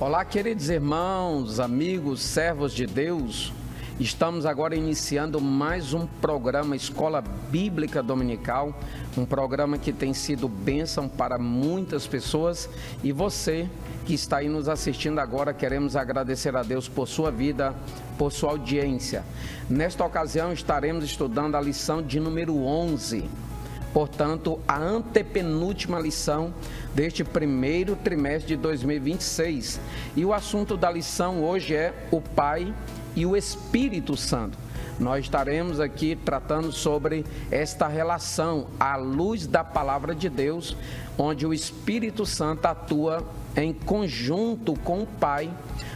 Olá, queridos irmãos, amigos, servos de Deus. Estamos agora iniciando mais um programa Escola Bíblica Dominical, um programa que tem sido bênção para muitas pessoas, e você que está aí nos assistindo agora, queremos agradecer a Deus por sua vida, por sua audiência. Nesta ocasião estaremos estudando a lição de número 11. Portanto, a antepenúltima lição deste primeiro trimestre de 2026. E o assunto da lição hoje é o Pai e o Espírito Santo. Nós estaremos aqui tratando sobre esta relação à luz da Palavra de Deus, onde o Espírito Santo atua em conjunto com o Pai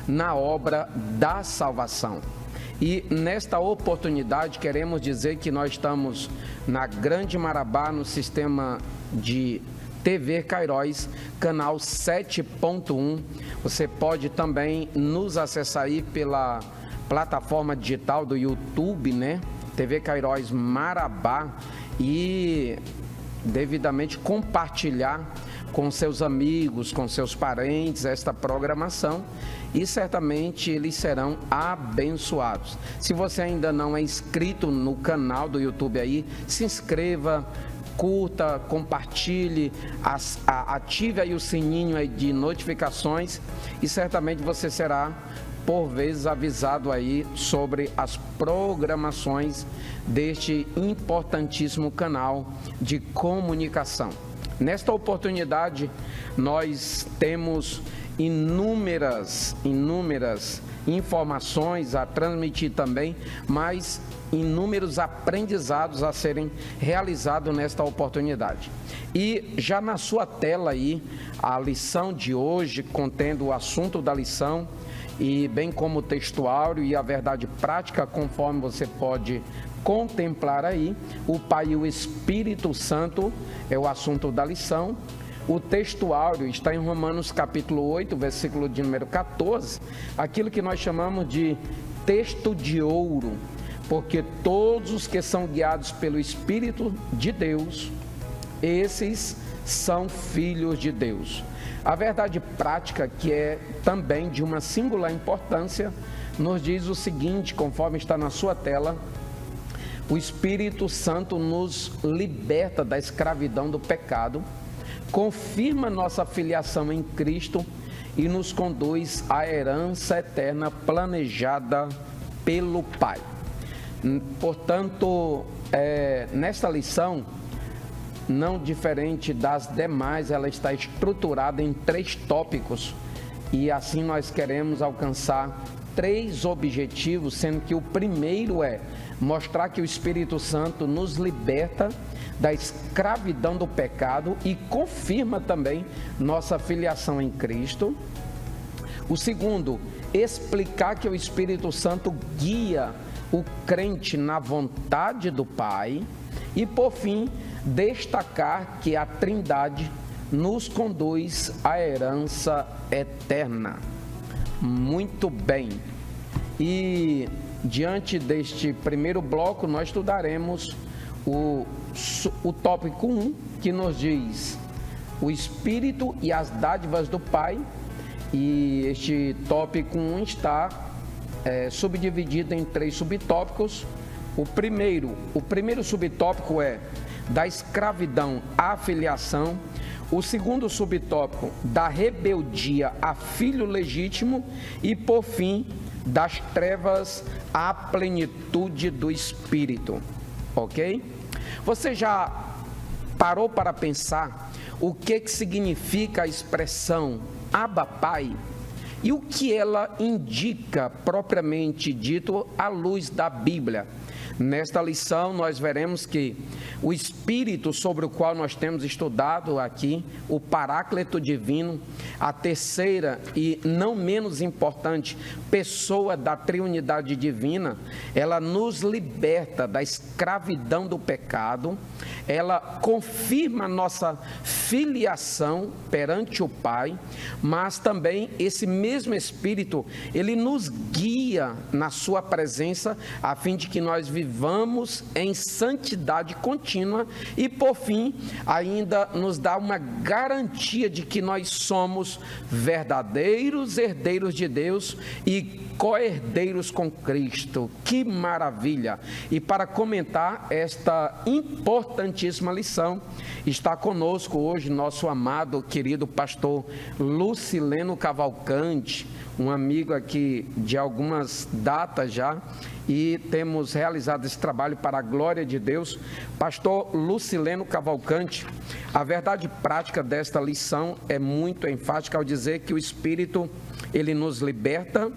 na obra da salvação. E nesta oportunidade queremos dizer que nós estamos na Grande Marabá, no sistema de TV Cairóis, canal 7.1. Você pode também nos acessar aí pela plataforma digital do YouTube, né? TV Cairóis Marabá, e devidamente compartilhar com seus amigos, com seus parentes esta programação, e certamente eles serão abençoados. Se você ainda não é inscrito no canal do YouTube aí, se inscreva, curta, compartilhe, ative aí o sininho aí de notificações, e certamente você será por vezes avisado aí sobre as programações deste importantíssimo canal de comunicação. Nesta oportunidade, nós temos inúmeras informações a transmitir também, mas inúmeros aprendizados a serem realizados nesta oportunidade. E já na sua tela aí, a lição de hoje, contendo o assunto da lição, e bem como o textuário e a verdade prática, conforme você pode contemplar aí. O Pai e o Espírito Santo é o assunto da lição. O textuário está em Romanos capítulo 8, versículo de número 14, aquilo que nós chamamos de texto de ouro, porque todos os que são guiados pelo Espírito de Deus, esses são filhos de Deus. A verdade prática, que é também de uma singular importância, nos diz o seguinte, conforme está na sua tela: o Espírito Santo nos liberta da escravidão do pecado, confirma nossa filiação em Cristo e nos conduz à herança eterna planejada pelo Pai. Portanto, nesta lição, não diferente das demais, ela está estruturada em 3 tópicos, e assim nós queremos alcançar 3 objetivos, sendo que o primeiro é mostrar que o Espírito Santo nos liberta da escravidão do pecado e confirma também nossa filiação em Cristo. O segundo, explicar que o Espírito Santo guia o crente na vontade do Pai. E por fim, destacar que a Trindade nos conduz à herança eterna. Muito bem. E diante deste primeiro bloco, nós estudaremos o tópico 1, que nos diz o Espírito e as dádivas do Pai. E este tópico 1 está subdividido em 3 subtópicos. O primeiro subtópico é da escravidão à filiação. O segundo subtópico, da rebeldia a filho legítimo. E por fim, das trevas à plenitude do Espírito. Ok? Você já parou para pensar o que significa a expressão Abba Pai? E o que ela indica propriamente dito à luz da Bíblia? Nesta lição nós veremos que o Espírito sobre o qual nós temos estudado aqui, o Paráclito Divino, a terceira e não menos importante pessoa da Triunidade Divina, ela nos liberta da escravidão do pecado, ela confirma nossa filiação perante o Pai, mas também esse mesmo Espírito, ele nos guia na sua presença, a fim de que nós vivamos em santidade contínua e, por fim, ainda nos dá uma garantia de que nós somos verdadeiros herdeiros de Deus e co-herdeiros com Cristo. Que maravilha! E para comentar esta importantíssima lição, está conosco hoje nosso amado, querido pastor Lucileno Cavalcante, um amigo aqui de algumas datas já, e temos realizado esse trabalho para a glória de Deus. Pastor Lucileno Cavalcante, a verdade prática desta lição é muito enfática ao dizer que o Espírito, ele nos liberta,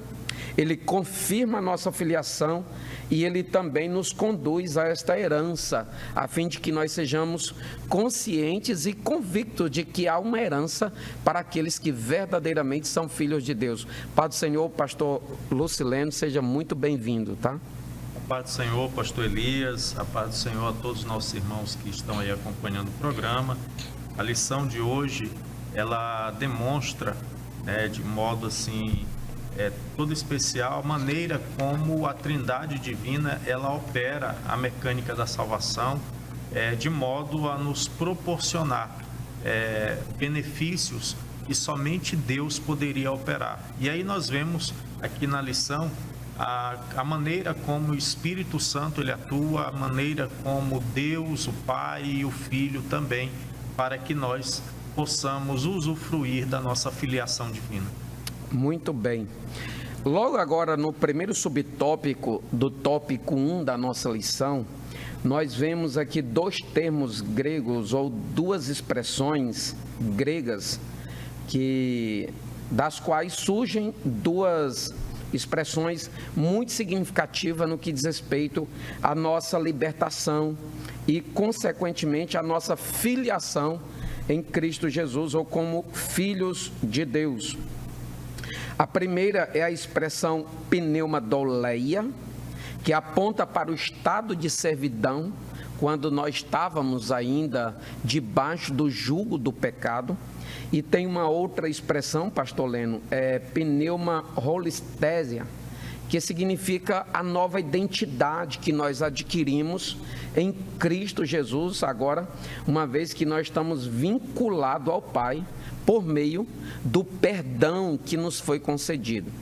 ele confirma a nossa filiação e ele também nos conduz a esta herança, a fim de que nós sejamos conscientes e convictos de que há uma herança para aqueles que verdadeiramente são filhos de Deus. Pai do Senhor, pastor Lucileno, seja muito bem-vindo, tá? A paz do Senhor, pastor Elias, a paz do Senhor a todos os nossos irmãos que estão aí acompanhando o programa. A lição de hoje, ela demonstra, de modo assim, todo especial, a maneira como a Trindade Divina, ela opera a mecânica da salvação, de modo a nos proporcionar benefícios que somente Deus poderia operar. E aí nós vemos aqui na lição a maneira como o Espírito Santo ele atua, a maneira como Deus, o Pai e o Filho também, para que nós possamos usufruir da nossa filiação divina. Muito bem. Logo agora, no primeiro subtópico do tópico 1 da nossa lição, nós vemos aqui dois termos gregos ou duas expressões gregas das quais surgem duas expressões muito significativas no que diz respeito à nossa libertação e, consequentemente, à nossa filiação em Cristo Jesus ou como filhos de Deus. A primeira é a expressão pneumadoleia, que aponta para o estado de servidão, quando nós estávamos ainda debaixo do jugo do pecado. E tem uma outra expressão, pastor Leno, pneuma holistésia, que significa a nova identidade que nós adquirimos em Cristo Jesus, agora, uma vez que nós estamos vinculados ao Pai, por meio do perdão que nos foi concedido.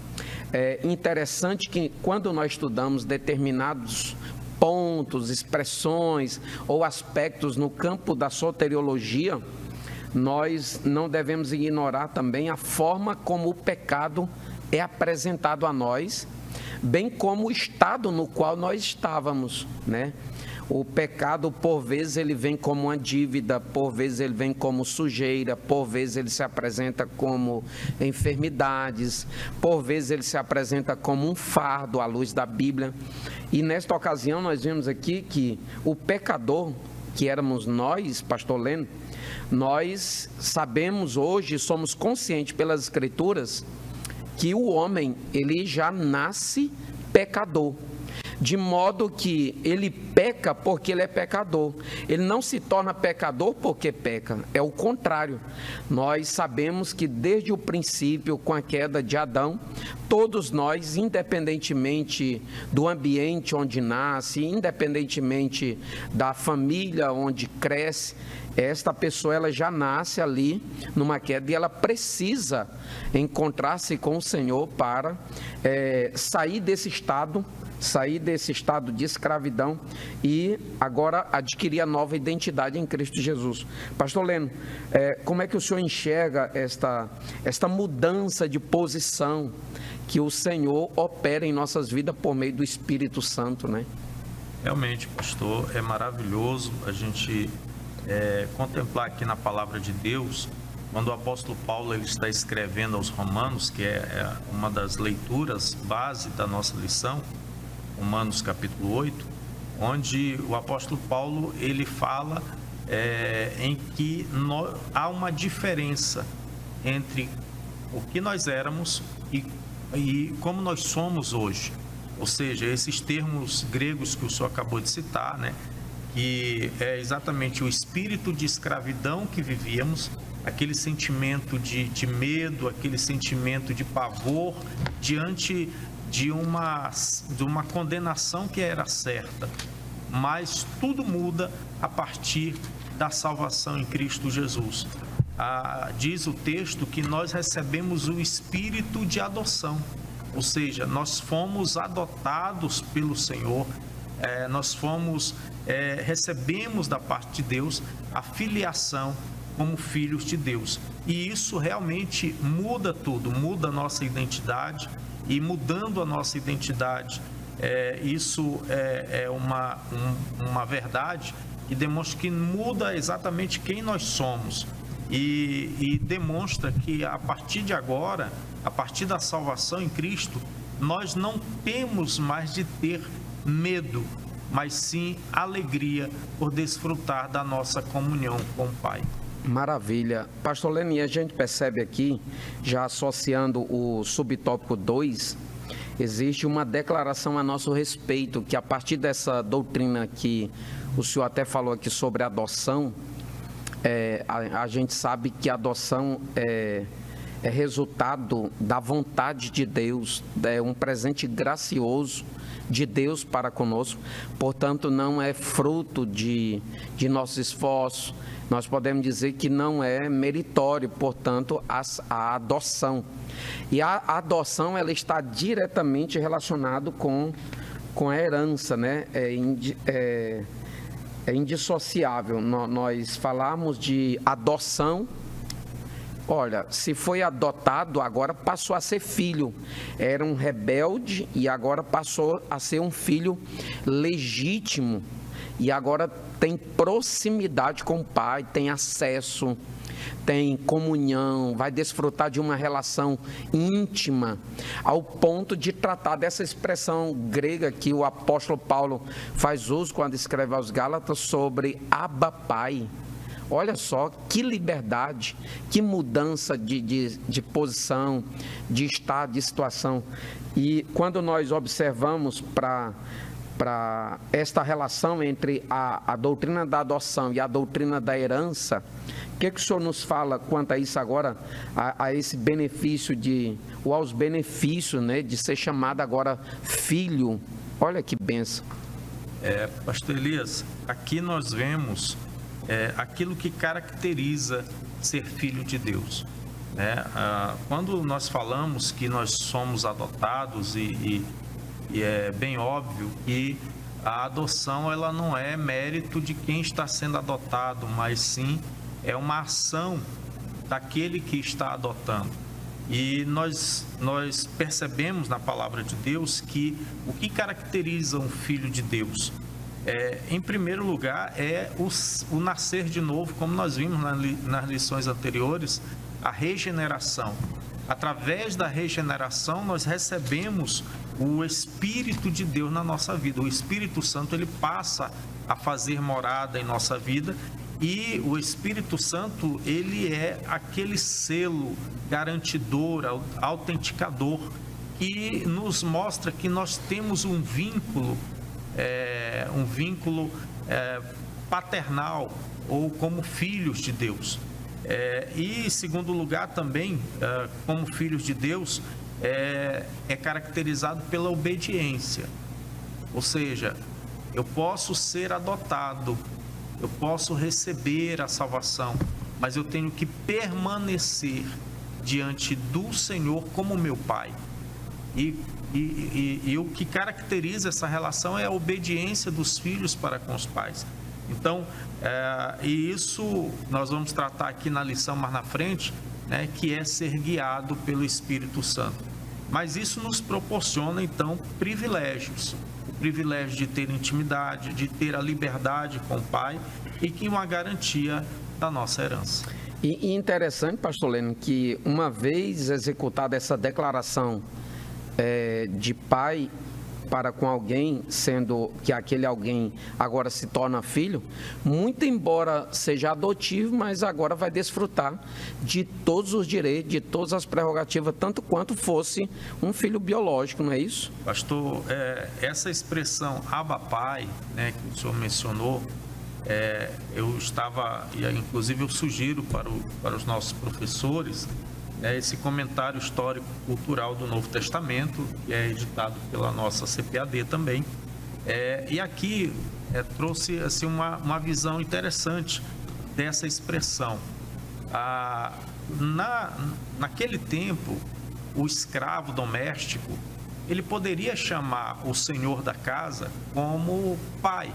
É interessante que quando nós estudamos determinados pontos, expressões ou aspectos no campo da soteriologia, nós não devemos ignorar também a forma como o pecado é apresentado a nós, bem como o estado no qual nós estávamos, né? O pecado, por vezes, ele vem como uma dívida, por vezes ele vem como sujeira, por vezes ele se apresenta como enfermidades, por vezes ele se apresenta como um fardo à luz da Bíblia. E nesta ocasião nós vemos aqui que o pecador, que éramos nós, pastor Leno, nós sabemos hoje, somos conscientes pelas Escrituras, que o homem, ele já nasce pecador. De modo que ele peca porque ele é pecador. Ele não se torna pecador porque peca, é o contrário. Nós sabemos que desde o princípio, com a queda de Adão, todos nós, independentemente do ambiente onde nasce, independentemente da família onde cresce, esta pessoa ela já nasce ali numa queda e ela precisa encontrar-se com o Senhor para sair desse estado de escravidão e agora adquirir a nova identidade em Cristo Jesus. Pastor Leno, como é que o senhor enxerga esta mudança de posição que o Senhor opera em nossas vidas por meio do Espírito Santo, né? Realmente, pastor, é maravilhoso a gente contemplar aqui na palavra de Deus, quando o apóstolo Paulo ele está escrevendo aos Romanos, que é uma das leituras base da nossa lição, Romanos capítulo 8, onde o apóstolo Paulo ele fala em que há uma diferença entre o que nós éramos e como nós somos hoje. Ou seja, esses termos gregos que o senhor acabou de citar, né, que é exatamente o espírito de escravidão que vivíamos, aquele sentimento de medo, aquele sentimento de pavor diante de uma condenação que era certa. Mas tudo muda a partir da salvação em Cristo Jesus. Diz o texto que nós recebemos o espírito de adoção, ou seja, nós fomos adotados pelo Senhor, recebemos da parte de Deus a filiação como filhos de Deus. E isso realmente muda tudo, muda a nossa identidade, e mudando a nossa identidade, isso é uma verdade que demonstra que muda exatamente quem nós somos e demonstra que a partir de agora, a partir da salvação em Cristo, nós não temos mais de ter medo, mas sim alegria por desfrutar da nossa comunhão com o Pai. Maravilha. Pastor Leni, a gente percebe aqui, já associando o subtópico 2, existe uma declaração a nosso respeito, que a partir dessa doutrina que o senhor até falou aqui sobre adoção, a gente sabe que a adoção é resultado da vontade de Deus, é um presente gracioso de Deus para conosco, portanto não é fruto de nosso esforço. Nós podemos dizer que não é meritório, portanto, a adoção. E a adoção, ela está diretamente relacionada com a herança, né? É indissociável. Nós falamos de adoção. Olha, se foi adotado, agora passou a ser filho. Era um rebelde e agora passou a ser um filho legítimo. E agora tem proximidade com o Pai, tem acesso, tem comunhão, vai desfrutar de uma relação íntima, ao ponto de tratar dessa expressão grega que o apóstolo Paulo faz uso quando escreve aos Gálatas sobre Abba Pai. Olha só que liberdade, que mudança de posição, de estado, de situação. E quando nós observamos para esta relação entre a doutrina da adoção e a doutrina da herança, o que o senhor nos fala quanto a isso agora, a esse benefício ou aos benefícios, né, de ser chamado agora filho? Olha que bênção. Pastor Elias, aqui nós vemos aquilo que caracteriza ser filho de Deus. Quando nós falamos que nós somos adotados e é bem óbvio que a adoção ela não é mérito de quem está sendo adotado, mas sim é uma ação daquele que está adotando. E nós percebemos na palavra de Deus que o que caracteriza um filho de Deus em primeiro lugar, é o nascer de novo, como nós vimos nas lições anteriores, a regeneração. Através da regeneração, nós recebemos o Espírito de Deus na nossa vida. O Espírito Santo, ele passa a fazer morada em nossa vida, e o Espírito Santo, ele é aquele selo garantidor, autenticador, que nos mostra que nós temos um vínculo paternal, ou como filhos de Deus. E em segundo lugar também, como filhos de Deus, é caracterizado pela obediência. Ou seja, eu posso ser adotado, eu posso receber a salvação, mas eu tenho que permanecer diante do Senhor como meu Pai. E o que caracteriza essa relação é a obediência dos filhos para com os pais. Então, e isso nós vamos tratar aqui na lição mais na frente, né, que é ser guiado pelo Espírito Santo. Mas isso nos proporciona, então, privilégios. O privilégio de ter intimidade, de ter a liberdade com o Pai e que uma garantia da nossa herança. E interessante, pastor Leno, que uma vez executada essa declaração de pai para com alguém, sendo que aquele alguém agora se torna filho, muito embora seja adotivo, mas agora vai desfrutar de todos os direitos, de todas as prerrogativas, tanto quanto fosse um filho biológico, não é isso? Pastor, essa expressão Abba Pai, né, que o senhor mencionou, eu estava, e inclusive eu sugiro para os nossos professores, esse comentário histórico-cultural do Novo Testamento, que é editado pela nossa CPAD também. E aqui trouxe assim, uma visão interessante dessa expressão. Naquele tempo, o escravo doméstico, ele poderia chamar o senhor da casa como pai,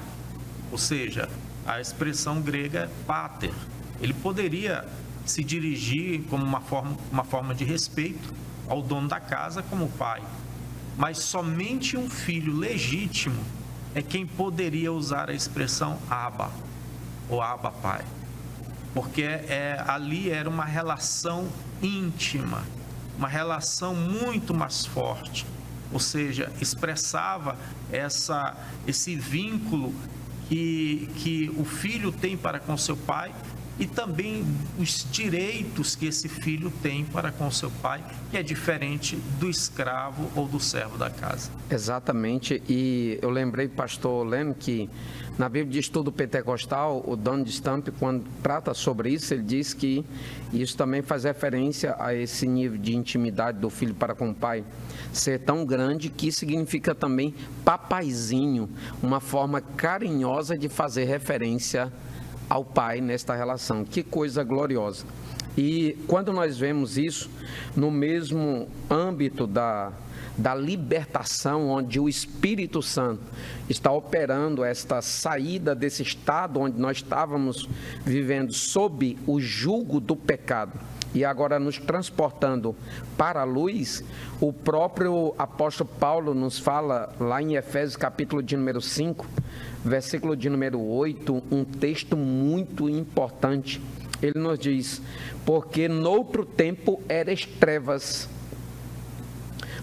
ou seja, a expressão grega é pater. Ele poderia se dirigir como uma forma de respeito ao dono da casa como pai, mas somente um filho legítimo é quem poderia usar a expressão Abba, ou Abba pai, porque ali era uma relação íntima, uma relação muito mais forte, ou seja, expressava esse vínculo que o filho tem para com seu pai e também os direitos que esse filho tem para com seu pai, que é diferente do escravo ou do servo da casa. Exatamente, e eu lembrei, pastor Leno, que na Bíblia de Estudo Pentecostal, o Donald Stamp, quando trata sobre isso, ele diz que isso também faz referência a esse nível de intimidade do filho para com o pai ser tão grande, que significa também papaizinho, uma forma carinhosa de fazer referência ao pai nesta relação. Que coisa gloriosa. E quando nós vemos isso no mesmo âmbito da libertação, onde o Espírito Santo está operando esta saída desse estado onde nós estávamos vivendo sob o jugo do pecado e agora nos transportando para a luz, o próprio apóstolo Paulo nos fala lá em Efésios capítulo de número 5, versículo de número 8, um texto muito importante. Ele nos diz: porque noutro tempo eres trevas,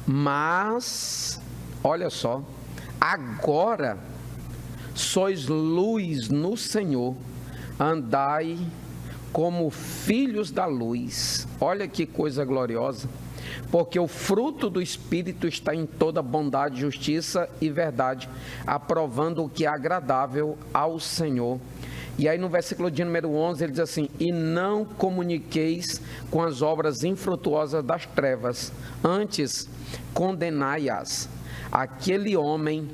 mas, olha só, agora sois luz no Senhor, andai como filhos da luz. Olha que coisa gloriosa. Porque o fruto do Espírito está em toda bondade, justiça e verdade, aprovando o que é agradável ao Senhor. E aí no versículo de número 11 ele diz assim: e não comuniqueis com as obras infrutuosas das trevas, antes condenai-as. Aquele homem,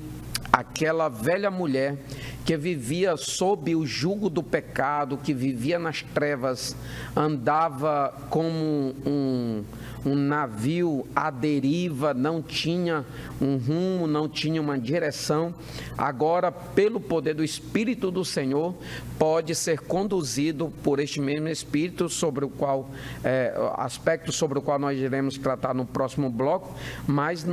aquela velha mulher que vivia sob o jugo do pecado, que vivia nas trevas, andava como um navio à deriva, não tinha um rumo, não tinha uma direção. Agora, pelo poder do Espírito do Senhor, pode ser conduzido por este mesmo Espírito, sobre o qual, aspecto sobre o qual nós iremos tratar no próximo bloco. Mas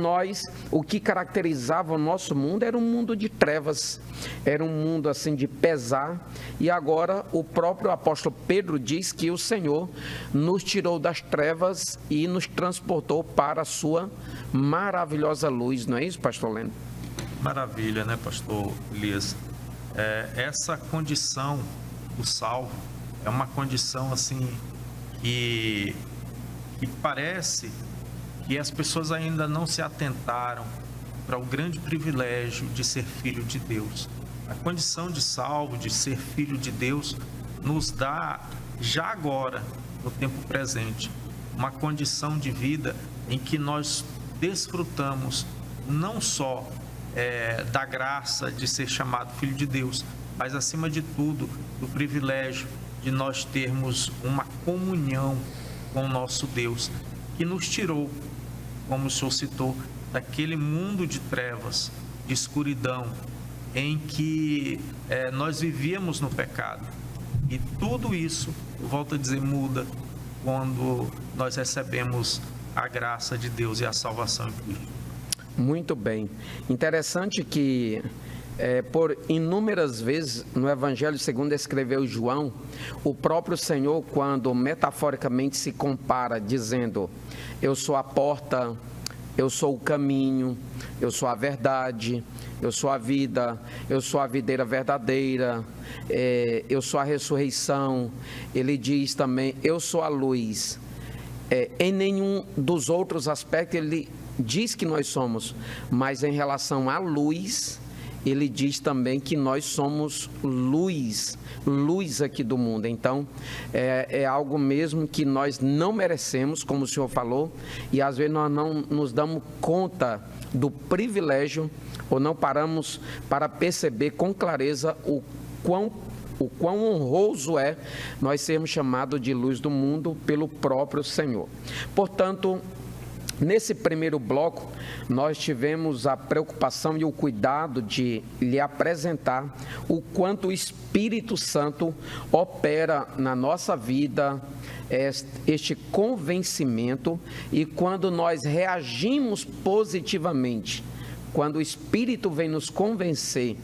o que caracterizava o nosso mundo era um mundo de trevas, era um mundo assim de pesar, e agora o próprio apóstolo Pedro diz que o Senhor nos tirou das trevas e nos transportou para a sua maravilhosa luz, não é isso, pastor Leno? Maravilha, né, pastor Elias? Essa condição do salvo é uma condição assim que parece que as pessoas ainda não se atentaram para o grande privilégio de ser filho de Deus. A condição de salvo, de ser filho de Deus, nos dá, já agora, no tempo presente, uma condição de vida em que nós desfrutamos não só da graça de ser chamado filho de Deus, mas, acima de tudo, do privilégio de nós termos uma comunhão com o nosso Deus, que nos tirou, como o senhor citou, daquele mundo de trevas, de escuridão, em que nós vivíamos no pecado. E tudo isso, eu volto a dizer, muda quando nós recebemos a graça de Deus e a salvação em Cristo. Muito bem. Interessante que, por inúmeras vezes, no Evangelho segundo escreveu João, o próprio Senhor, quando metaforicamente se compara, dizendo: eu sou a porta, eu sou o caminho, eu sou a verdade, eu sou a vida, eu sou a videira verdadeira, eu sou a ressurreição. Ele diz também: eu sou a luz. Em nenhum dos outros aspectos ele diz que nós somos, mas em relação à luz, ele diz também que nós somos luz aqui do mundo. Então, é algo mesmo que nós não merecemos, como o senhor falou, e às vezes nós não nos damos conta do privilégio, ou não paramos para perceber com clareza o quão honroso é nós sermos chamados de luz do mundo pelo próprio Senhor. Portanto, nesse primeiro bloco, nós tivemos a preocupação e o cuidado de lhe apresentar o quanto o Espírito Santo opera na nossa vida, este convencimento, e quando nós reagimos positivamente, quando o Espírito vem nos convencer,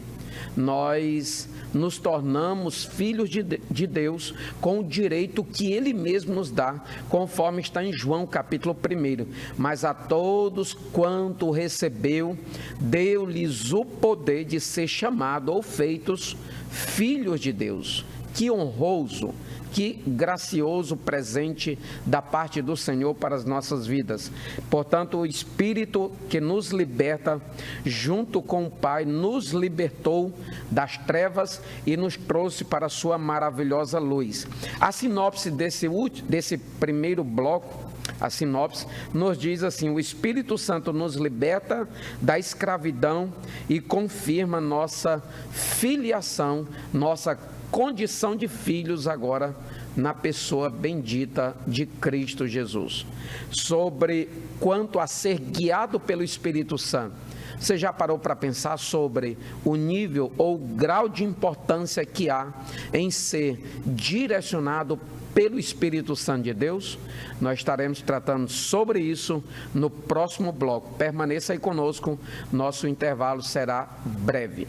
nós nos tornamos filhos de Deus com o direito que Ele mesmo nos dá, conforme está em João capítulo 1. Mas a todos quanto recebeu, deu-lhes o poder de ser chamados ou feitos filhos de Deus. Que honroso! Que gracioso presente da parte do Senhor para as nossas vidas. Portanto, o Espírito que nos liberta, junto com o Pai, nos libertou das trevas e nos trouxe para a sua maravilhosa luz. A sinopse desse primeiro bloco, a sinopse, nos diz assim: o Espírito Santo nos liberta da escravidão e confirma nossa filiação, nossa condição de filhos agora na pessoa bendita de Cristo Jesus. Sobre quanto a ser guiado pelo Espírito Santo, você já parou para pensar sobre o nível ou grau de importância que há em ser direcionado pelo Espírito Santo de Deus? Nós estaremos tratando sobre isso no próximo bloco. Permaneça aí conosco, nosso intervalo será breve.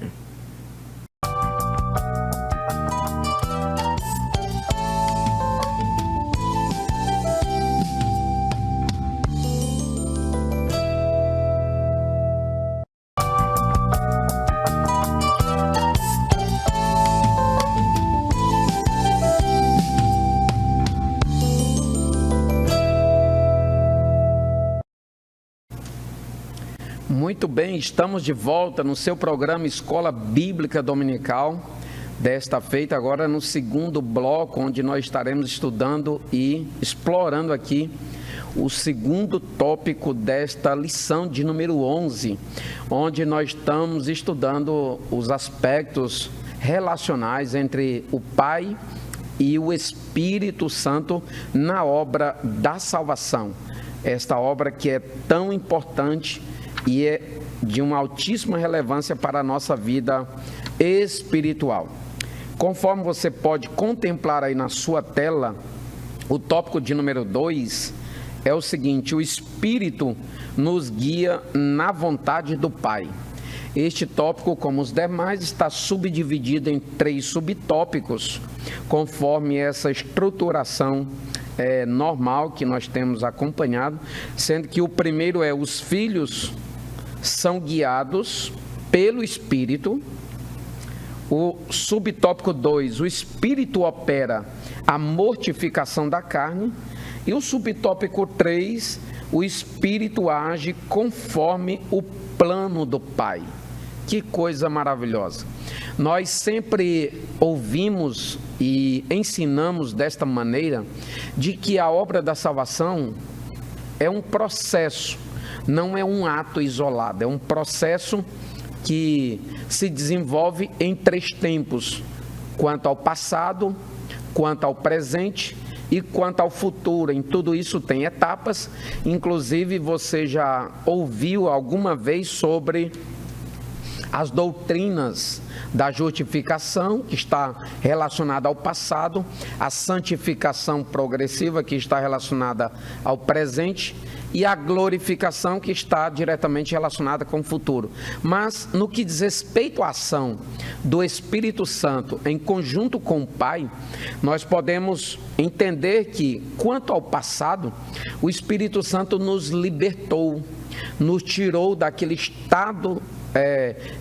Muito bem, estamos de volta no seu programa Escola Bíblica Dominical, desta feita agora no segundo bloco, onde nós estaremos estudando e explorando aqui o segundo tópico desta lição de número 11, onde nós estamos estudando os aspectos relacionais entre o Pai e o Espírito Santo na obra da salvação. Esta obra que é tão importante e é de uma altíssima relevância para a nossa vida espiritual. Conforme você pode contemplar aí na sua tela, o tópico de número 2 é o seguinte: o Espírito nos guia na vontade do Pai. Este tópico, como os demais, está subdividido em 3 subtópicos, conforme essa estruturação normal que nós temos acompanhado, sendo que o primeiro é: os filhos são guiados pelo Espírito. O subtópico 2, o Espírito opera a mortificação da carne. E o subtópico 3, o Espírito age conforme o plano do Pai. Que coisa maravilhosa! Nós sempre ouvimos e ensinamos desta maneira de que a obra da salvação é um processo, não é um ato isolado, é um processo que se desenvolve em 3 tempos: quanto ao passado, quanto ao presente e quanto ao futuro. Em tudo isso tem etapas. Inclusive, você já ouviu alguma vez sobre as doutrinas da justificação, que está relacionada ao passado, a santificação progressiva, que está relacionada ao presente, e a glorificação, que está diretamente relacionada com o futuro. Mas, no que diz respeito à ação do Espírito Santo em conjunto com o Pai, nós podemos entender que, quanto ao passado, o Espírito Santo nos libertou, nos tirou daquele estado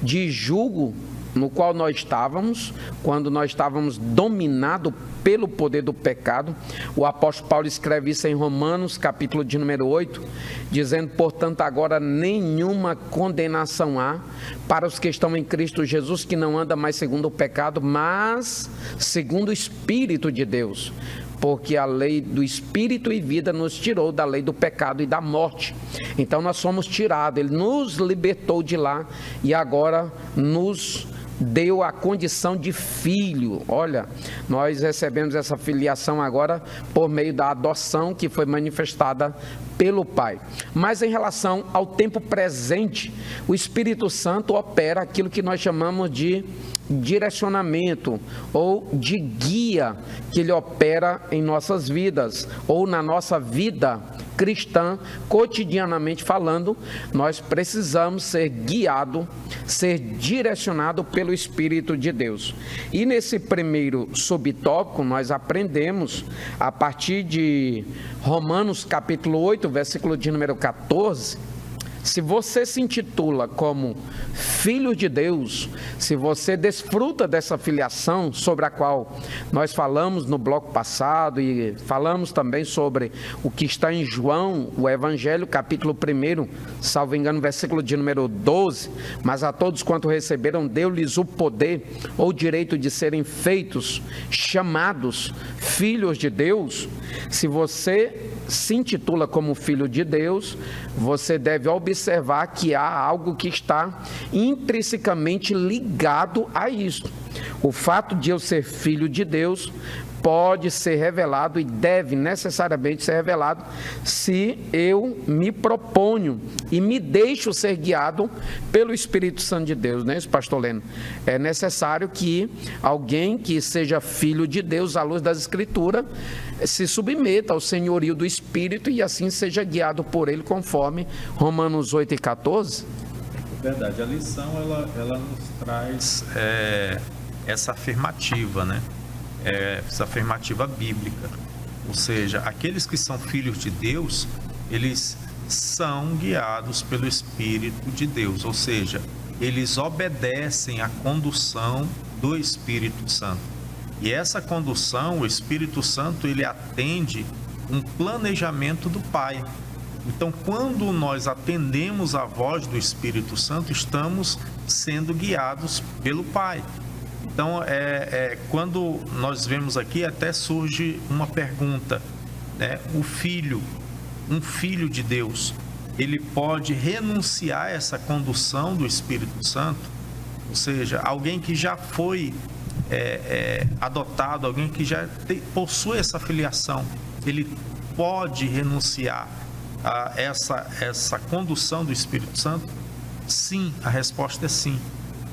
de jugo no qual nós estávamos, quando nós estávamos dominados pelo poder do pecado. O apóstolo Paulo escreve isso em Romanos, capítulo de número 8, dizendo: portanto, agora nenhuma condenação há para os que estão em Cristo Jesus, que não anda mais segundo o pecado, mas segundo o Espírito de Deus. Porque a lei do Espírito e vida nos tirou da lei do pecado e da morte. Então nós fomos tirados, Ele nos libertou de lá e agora nos deu a condição de filho. Olha, nós recebemos essa filiação agora por meio da adoção que foi manifestada pelo Pai. Mas em relação ao tempo presente, o Espírito Santo opera aquilo que nós chamamos de direcionamento ou de guia, que ele opera em nossas vidas ou na nossa vida cristã, cotidianamente falando. Nós precisamos ser guiado, ser direcionado pelo Espírito de Deus. E nesse primeiro subtópico nós aprendemos a partir de Romanos capítulo 8, versículo de número 14. Se você se intitula como filho de Deus, se você desfruta dessa filiação sobre a qual nós falamos no bloco passado e falamos também sobre o que está em João, o Evangelho, capítulo 1, salvo engano, versículo de número 12, mas a todos quanto receberam, deu-lhes o poder ou direito de serem feitos, chamados filhos de Deus. Se você se intitula como filho de Deus, você deve observar que há algo que está intrinsecamente ligado a isso. O fato de eu ser filho de Deus pode ser revelado e deve necessariamente ser revelado se eu me proponho e me deixo ser guiado pelo Espírito Santo de Deus, não é isso, pastor Leno? É necessário que alguém que seja filho de Deus, à luz das Escrituras, se submeta ao senhorio do Espírito e assim seja guiado por ele, conforme Romanos 8 e 14. Verdade, a lição ela nos traz essa afirmativa, né? Essa afirmativa bíblica, ou seja, aqueles que são filhos de Deus, eles são guiados pelo Espírito de Deus, ou seja, eles obedecem à condução do Espírito Santo. E essa condução, o Espírito Santo, ele atende um planejamento do Pai. Então, quando nós atendemos a voz do Espírito Santo, estamos sendo guiados pelo Pai. Então, quando nós vemos aqui, até surge uma pergunta, né? Um filho de Deus, ele pode renunciar a essa condução do Espírito Santo? Ou seja, alguém que já foi adotado, alguém que já possui essa filiação, ele pode renunciar a essa condução do Espírito Santo? Sim, a resposta é sim.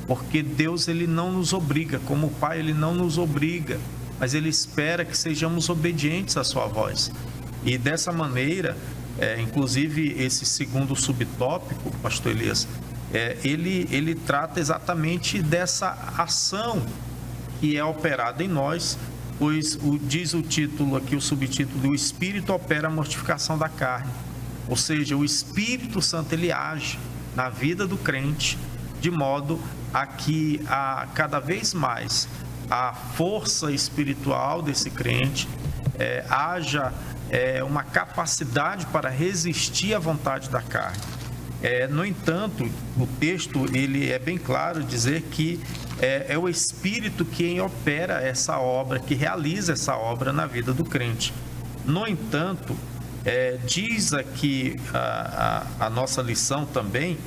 Porque Deus, ele não nos obriga, como o Pai, ele não nos obriga, mas ele espera que sejamos obedientes à sua voz. E dessa maneira, inclusive esse segundo subtópico, pastor Elias, ele trata exatamente dessa ação que é operada em nós, pois diz o título aqui, o subtítulo: o Espírito opera a mortificação da carne. Ou seja, o Espírito Santo, ele age na vida do crente, de modo a que cada vez mais a força espiritual desse crente haja uma capacidade para resistir à vontade da carne. No entanto, o texto ele é bem claro dizer que é o Espírito quem opera essa obra, que realiza essa obra na vida do crente. No entanto, diz aqui a nossa lição também,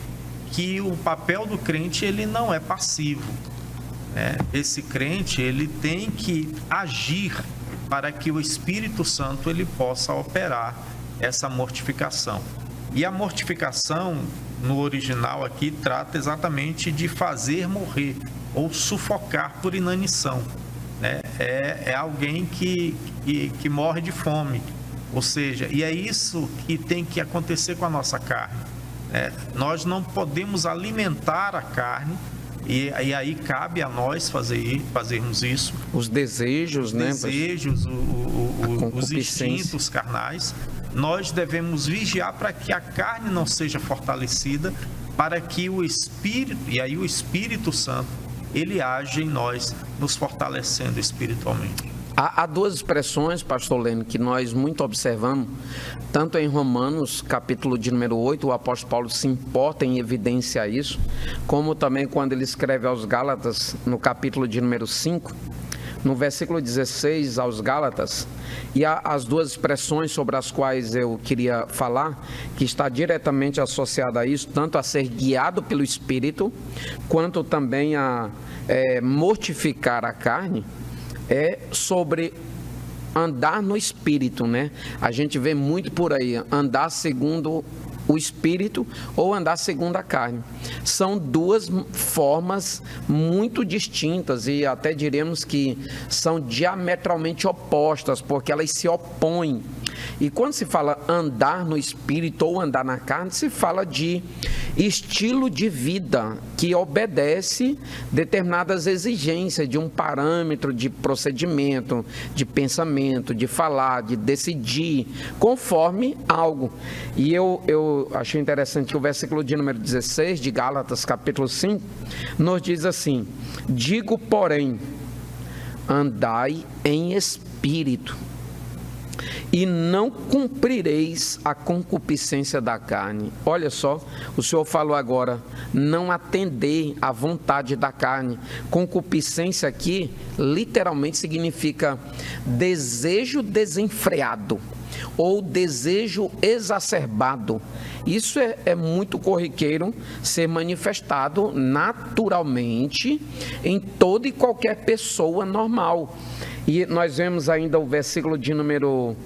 que o papel do crente, ele não é passivo, né? Esse crente, ele tem que agir para que o Espírito Santo ele possa operar essa mortificação. E a mortificação, no original aqui, trata exatamente de fazer morrer ou sufocar por inanição, né? É alguém que morre de fome, ou seja, e é isso que tem que acontecer com a nossa carne. Nós não podemos alimentar a carne, e aí cabe a nós fazermos isso. Os desejos, né? Os instintos carnais. Nós devemos vigiar para que a carne não seja fortalecida, para que o Espírito, e aí o Espírito Santo, ele age em nós, nos fortalecendo espiritualmente. Há duas expressões, pastor Lênin, que nós muito observamos, tanto em Romanos, capítulo de número 8, o apóstolo Paulo se importa em evidenciar isso, como também quando ele escreve aos Gálatas, no capítulo de número 5, no versículo 16 aos Gálatas, e há as duas expressões sobre as quais eu queria falar, que está diretamente associada a isso, tanto a ser guiado pelo Espírito, quanto também a mortificar a carne, é sobre andar no Espírito, né? A gente vê muito por aí, andar segundo o Espírito ou andar segundo a carne. São duas formas muito distintas e até diremos que são diametralmente opostas, porque elas se opõem. E quando se fala andar no Espírito ou andar na carne, se fala de estilo de vida que obedece determinadas exigências de um parâmetro de procedimento, de pensamento, de falar, de decidir, conforme algo. E eu achei interessante que o versículo de número 16 de Gálatas, capítulo 5, nos diz assim: digo, porém, andai em espírito, e não cumprireis a concupiscência da carne. Olha só, o Senhor falou agora, não atender à vontade da carne. Concupiscência aqui, literalmente significa desejo desenfreado, ou desejo exacerbado. Isso é muito corriqueiro ser manifestado naturalmente em toda e qualquer pessoa normal. E nós vemos ainda o versículo de número,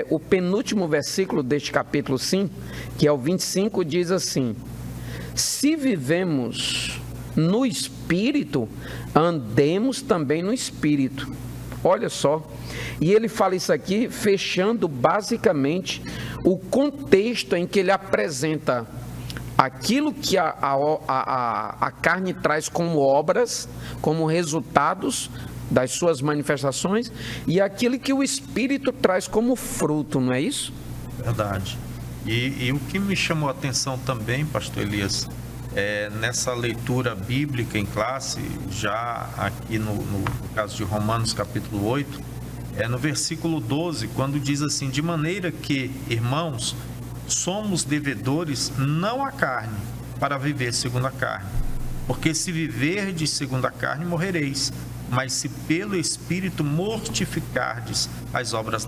o penúltimo versículo deste capítulo 5, que é o 25, diz assim: se vivemos no Espírito, andemos também no Espírito. Olha só, e ele fala isso aqui fechando basicamente o contexto em que ele apresenta aquilo que a carne traz como obras, como resultados das suas manifestações, e aquilo que o Espírito traz como fruto, não é isso? Verdade. E o que me chamou a atenção também, pastor Elias, nessa leitura bíblica em classe, já aqui no caso de Romanos capítulo 8, no versículo 12, quando diz assim: de maneira que, irmãos, somos devedores não à carne, para viver segundo a carne. Porque se viverdes segundo a carne, morrereis. Mas se pelo Espírito mortificardes as obras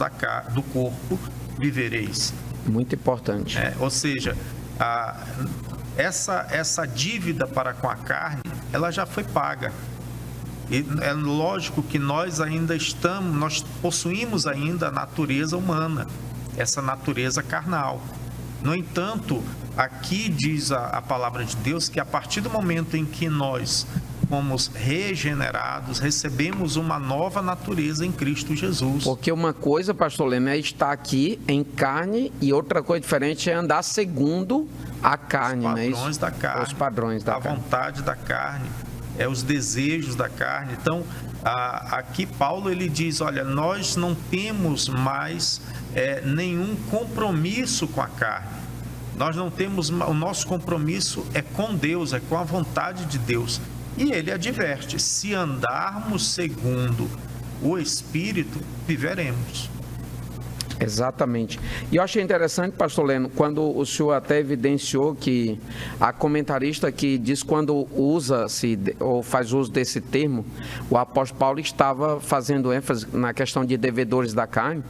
do corpo, vivereis. Muito importante. Ou seja, essa dívida para com a carne, ela já foi paga. E é lógico que nós possuímos ainda a natureza humana, essa natureza carnal. No entanto, aqui diz a palavra de Deus que a partir do momento em que nós fomos regenerados, recebemos uma nova natureza em Cristo Jesus. Porque uma coisa, pastor Lênin, é estar aqui em carne, e outra coisa diferente é andar segundo a carne, os padrões da carne, os padrões da carne, a vontade da carne, os desejos da carne. Então, aqui Paulo ele diz: olha, nós não temos mais nenhum compromisso com a carne. Nós não temos, o nosso compromisso é com Deus, é com a vontade de Deus. E ele adverte: se andarmos segundo o Espírito, viveremos. Exatamente. E eu achei interessante, pastor Leno, quando o senhor até evidenciou que a comentarista que diz quando usa-se ou faz uso desse termo, o apóstolo Paulo estava fazendo ênfase na questão de devedores da carne.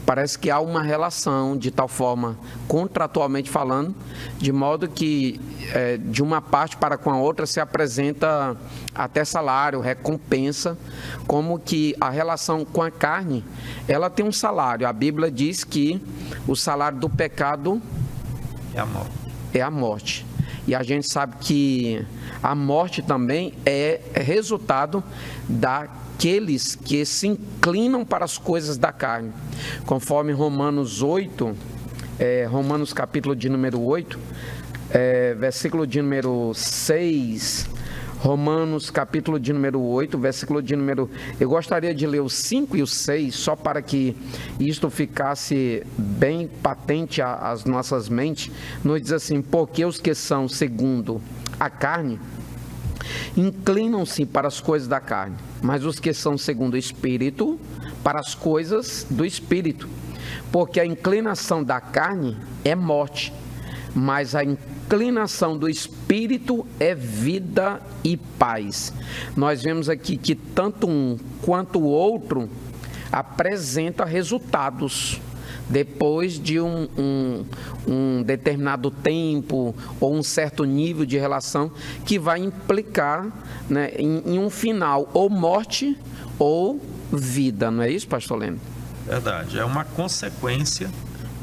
Parece que há uma relação de tal forma, contratualmente falando, de modo que de uma parte para com a outra se apresenta até salário, recompensa, como que a relação com a carne, ela tem um salário. A Bíblia diz que o salário do pecado é a morte. E a gente sabe que a morte também é resultado daqueles que se inclinam para as coisas da carne. Conforme Romanos 8, Romanos capítulo de número 8, versículo de número 6... Romanos capítulo de número 8, versículo de número... Eu gostaria de ler o 5 e o 6, só para que isto ficasse bem patente às nossas mentes. Nos diz assim: porque os que são segundo a carne inclinam-se para as coisas da carne, mas os que são segundo o Espírito, para as coisas do Espírito. Porque a inclinação da carne é morte, mas a inclinação do Espírito é vida e paz. Nós vemos aqui que tanto um quanto o outro apresenta resultados depois de um determinado tempo ou um certo nível de relação que vai implicar, né, em um final, ou morte ou vida. Não é isso, pastor Lênin? Verdade, é uma consequência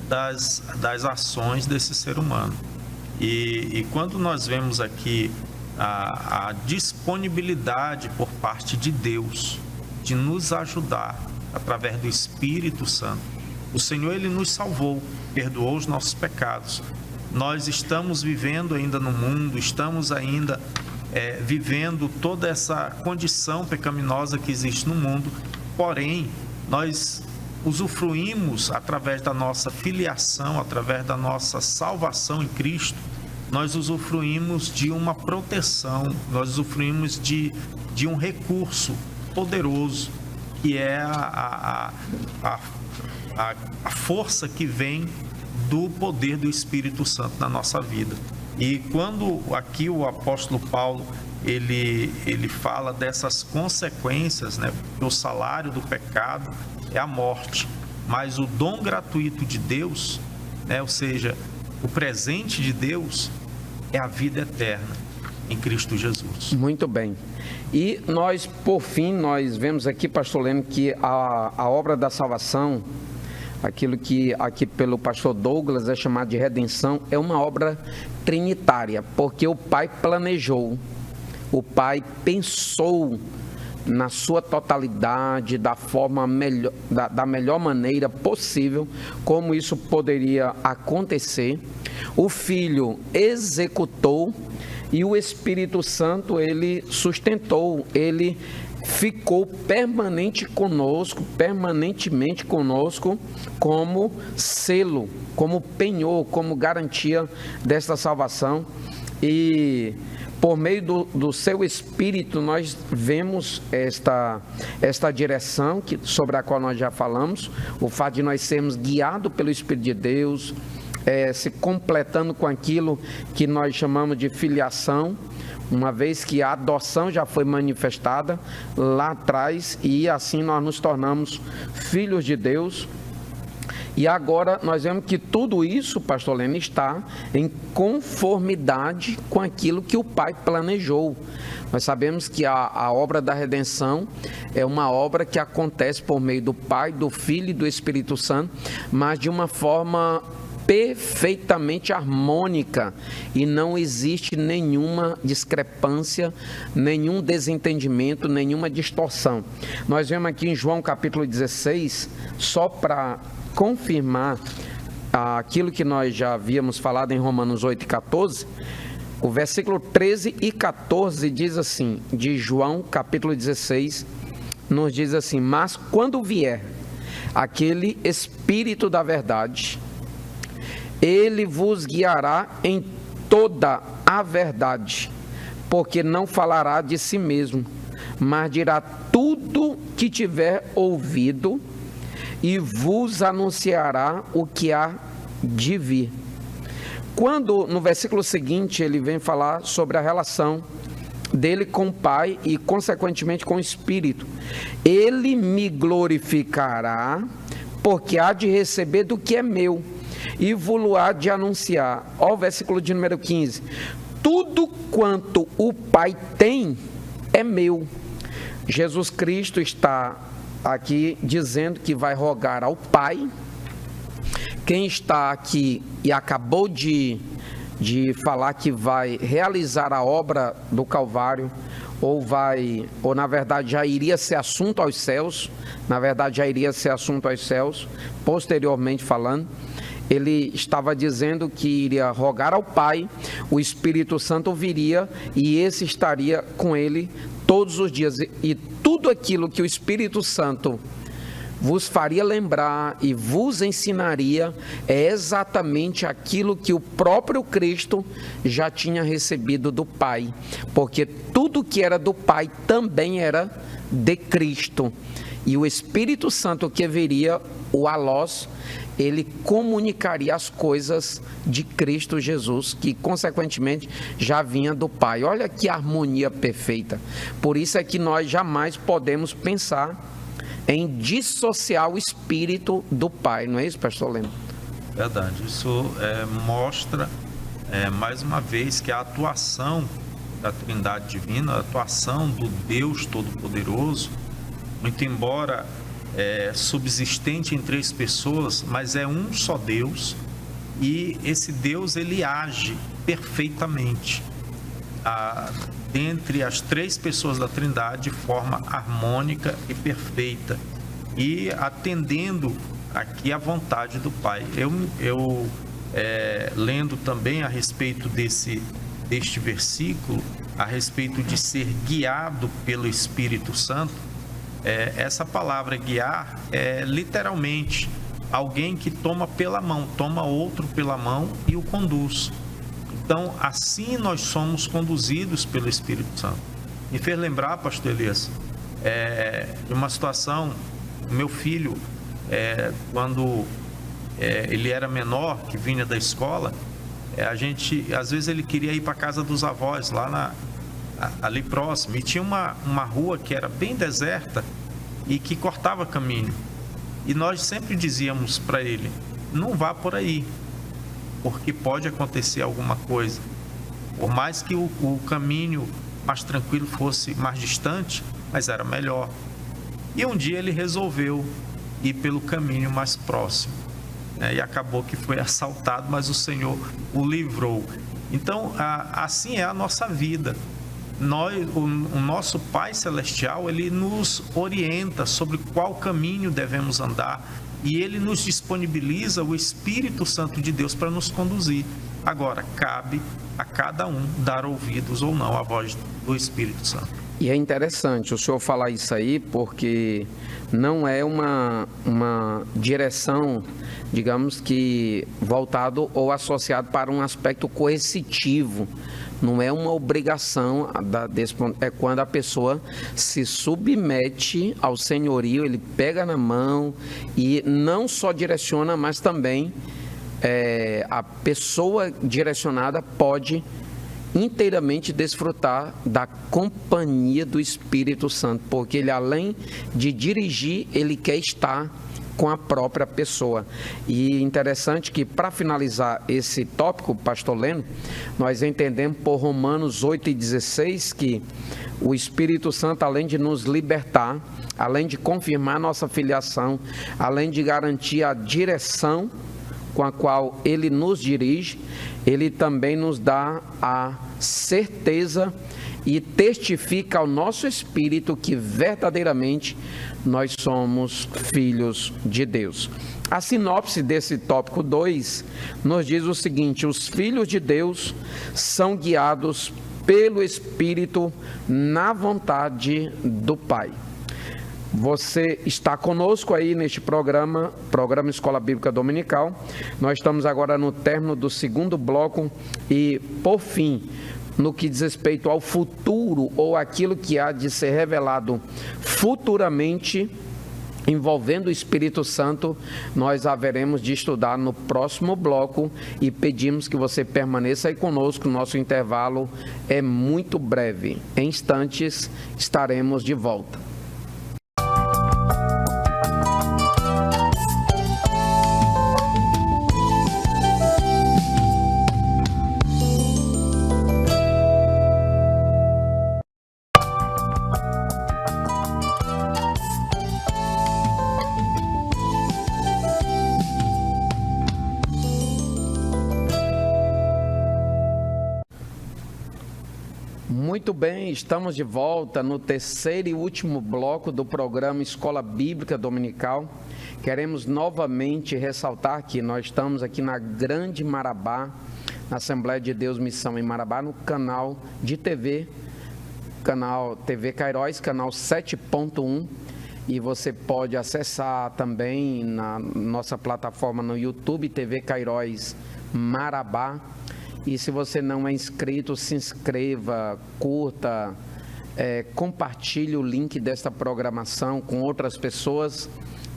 das ações desse ser humano. E quando nós vemos aqui a disponibilidade por parte de Deus de nos ajudar através do Espírito Santo, o Senhor, Ele nos salvou, perdoou os nossos pecados. Nós estamos vivendo ainda no mundo, estamos ainda vivendo toda essa condição pecaminosa que existe no mundo, porém, nós usufruímos através da nossa filiação, através da nossa salvação em Cristo, nós usufruímos de uma proteção, nós usufruímos de um recurso poderoso, que é a força que vem do poder do Espírito Santo na nossa vida. E quando aqui o apóstolo Paulo ele fala dessas consequências, né? O salário do pecado é a morte, mas o dom gratuito de Deus, né? Ou seja, o presente de Deus é a vida eterna em Cristo Jesus. Muito bem. E nós, por fim, nós vemos aqui, pastor Lênin, que a obra da salvação, aquilo que aqui pelo pastor Douglas é chamado de redenção, é uma obra trinitária, porque o Pai planejou, o Pai pensou na sua totalidade, da forma melhor, da melhor maneira possível, como isso poderia acontecer. O Filho executou e o Espírito Santo, ele sustentou, ele ficou permanentemente conosco, como selo, como penhor, como garantia desta salvação. E por meio do seu Espírito nós vemos esta direção sobre a qual nós já falamos, o fato de nós sermos guiados pelo Espírito de Deus, se completando com aquilo que nós chamamos de filiação, uma vez que a adoção já foi manifestada lá atrás, e assim nós nos tornamos filhos de Deus. E agora nós vemos que tudo isso, pastor Lênin, está em conformidade com aquilo que o Pai planejou. Nós sabemos que a obra da redenção é uma obra que acontece por meio do Pai, do Filho e do Espírito Santo, mas de uma forma perfeitamente harmônica, e não existe nenhuma discrepância, nenhum desentendimento, nenhuma distorção. Nós vemos aqui em João capítulo 16, só para confirmar aquilo que nós já havíamos falado em Romanos 8 e 14, o versículo 13 e 14 diz assim, de João capítulo 16, nos diz assim: mas quando vier aquele Espírito da verdade, ele vos guiará em toda a verdade, porque não falará de si mesmo, mas dirá tudo que tiver ouvido e vos anunciará o que há de vir. Quando no versículo seguinte ele vem falar sobre a relação dele com o Pai e consequentemente com o Espírito, ele me glorificará, porque há de receber do que é meu e vou há de anunciar. Ó, o versículo de número 15: tudo quanto o Pai tem é meu. Jesus Cristo está aqui dizendo que vai rogar ao Pai. Quem está aqui e acabou de falar que vai realizar a obra do Calvário, ou na verdade já iria ser assunto aos céus, posteriormente falando, ele estava dizendo que iria rogar ao Pai, o Espírito Santo viria e esse estaria com ele todos os dias. E tudo aquilo que o Espírito Santo vos faria lembrar e vos ensinaria é exatamente aquilo que o próprio Cristo já tinha recebido do Pai, porque tudo que era do Pai também era de Cristo. E o Espírito Santo que viria, o alós, ele comunicaria as coisas de Cristo Jesus, que consequentemente já vinha do Pai. Olha que harmonia perfeita. Por isso é que nós jamais podemos pensar em dissociar o Espírito do Pai. Não é isso, pastor Leno? Verdade. Isso mostra, mais uma vez, que a atuação da Trindade Divina, a atuação do Deus Todo-Poderoso, muito embora subsistente em três pessoas, mas é um só Deus, e esse Deus ele age perfeitamente dentre as três pessoas da Trindade de forma harmônica e perfeita, e atendendo aqui à vontade do Pai. Eu lendo também a respeito deste versículo, a respeito de ser guiado pelo Espírito Santo, essa palavra guiar é literalmente alguém que toma pela mão, toma outro pela mão e o conduz. Então, assim nós somos conduzidos pelo Espírito Santo. Me fez lembrar, pastor Elias, de uma situação, meu filho, quando ele era menor, que vinha da escola, às vezes ele queria ir para a casa dos avós, lá ali próximo, e tinha uma rua que era bem deserta e que cortava caminho, e nós sempre dizíamos para ele: não vá por aí, porque pode acontecer alguma coisa. Por mais que o caminho mais tranquilo fosse mais distante, mas era melhor. E um dia ele resolveu ir pelo caminho mais próximo, e acabou que foi assaltado, mas o Senhor o livrou. Então, assim é a nossa vida. O nosso Pai Celestial, ele nos orienta sobre qual caminho devemos andar, e ele nos disponibiliza o Espírito Santo de Deus para nos conduzir. Agora, cabe a cada um dar ouvidos ou não à voz do Espírito Santo. E é interessante o senhor falar isso aí, porque não é uma direção, digamos que voltado ou associado para um aspecto coercitivo. Não é uma obrigação, é quando a pessoa se submete ao senhorio, ele pega na mão e não só direciona, mas também a pessoa direcionada pode inteiramente desfrutar da companhia do Espírito Santo, porque ele, além de dirigir, ele quer estar com a própria pessoa. E interessante que, para finalizar esse tópico, pastor Leno, nós entendemos por Romanos 8:16 que o Espírito Santo, além de nos libertar, além de confirmar nossa filiação, além de garantir a direção com a qual ele nos dirige, ele também nos dá a certeza e testifica ao nosso espírito que verdadeiramente nós somos filhos de Deus. A sinopse desse tópico 2 nos diz o seguinte: os filhos de Deus são guiados pelo Espírito na vontade do Pai. Você está conosco aí neste programa Escola Bíblica Dominical. Nós estamos agora no término do segundo bloco e, por fim, no que diz respeito ao futuro ou aquilo que há de ser revelado futuramente envolvendo o Espírito Santo, nós haveremos de estudar no próximo bloco e pedimos que você permaneça aí conosco. Nosso intervalo é muito breve. Em instantes estaremos de volta. Muito bem, estamos de volta no terceiro e último bloco do programa Escola Bíblica Dominical. Queremos novamente ressaltar que nós estamos aqui na Grande Marabá, na Assembleia de Deus Missão em Marabá, no canal de TV, canal TV Cairóis, canal 7.1. e você pode acessar também na nossa plataforma no YouTube, TV Cairóis Marabá. E se você não é inscrito, se inscreva, curta, compartilhe o link desta programação com outras pessoas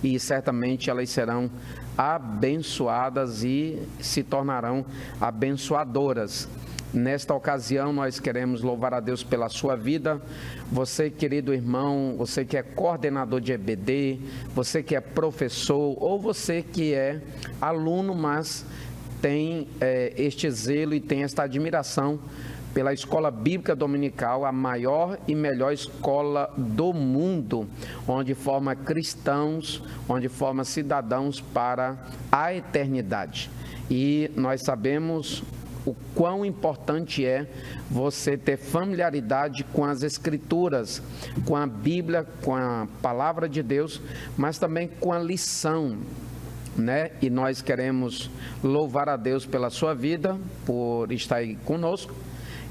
e certamente elas serão abençoadas e se tornarão abençoadoras. Nesta ocasião, nós queremos louvar a Deus pela sua vida. Você, querido irmão, você que é coordenador de EBD, você que é professor ou você que é aluno, mas tem este zelo e tem esta admiração pela Escola Bíblica Dominical, a maior e melhor escola do mundo, onde forma cristãos, onde forma cidadãos para a eternidade. E nós sabemos o quão importante é você ter familiaridade com as Escrituras, com a Bíblia, com a Palavra de Deus, mas também com a lição, né? E nós queremos louvar a Deus pela sua vida, por estar aí conosco.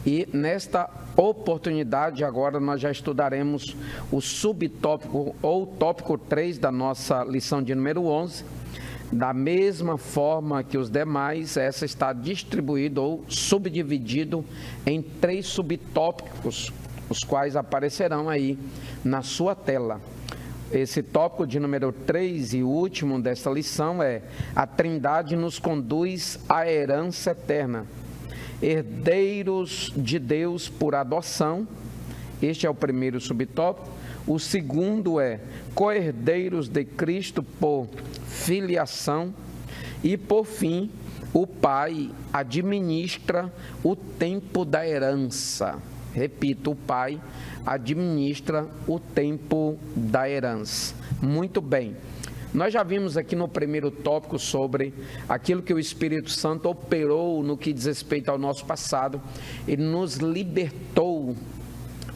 E nesta oportunidade, agora nós já estudaremos o subtópico ou tópico 3 da nossa lição de número 11. Da mesma forma que os demais, essa está distribuída ou subdividido em 3 subtópicos, os quais aparecerão aí na sua tela. Esse tópico de número 3 e último desta lição é: a Trindade nos conduz à herança eterna. Herdeiros de Deus por adoção. Este é o primeiro subtópico. O segundo é co-herdeiros de Cristo por filiação. E, por fim, o Pai administra o tempo da herança. Repito, o Pai administra o tempo da herança. Muito bem. Nós já vimos aqui no primeiro tópico sobre aquilo que o Espírito Santo operou no que diz respeito ao nosso passado. Ele nos libertou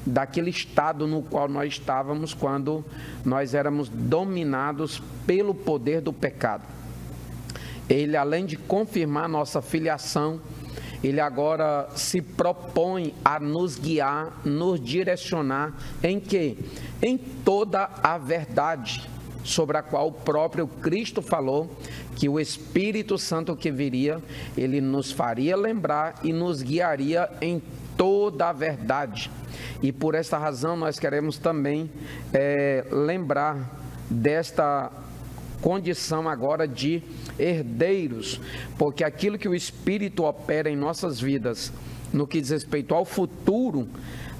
daquele estado no qual nós estávamos quando nós éramos dominados pelo poder do pecado. Ele, além de confirmar nossa filiação, ele agora se propõe a nos guiar, nos direcionar em quê? Em toda a verdade, sobre a qual o próprio Cristo falou que o Espírito Santo que viria, ele nos faria lembrar e nos guiaria em toda a verdade. E por esta razão nós queremos também lembrar desta condição agora de herdeiros, porque aquilo que o Espírito opera em nossas vidas, no que diz respeito ao futuro,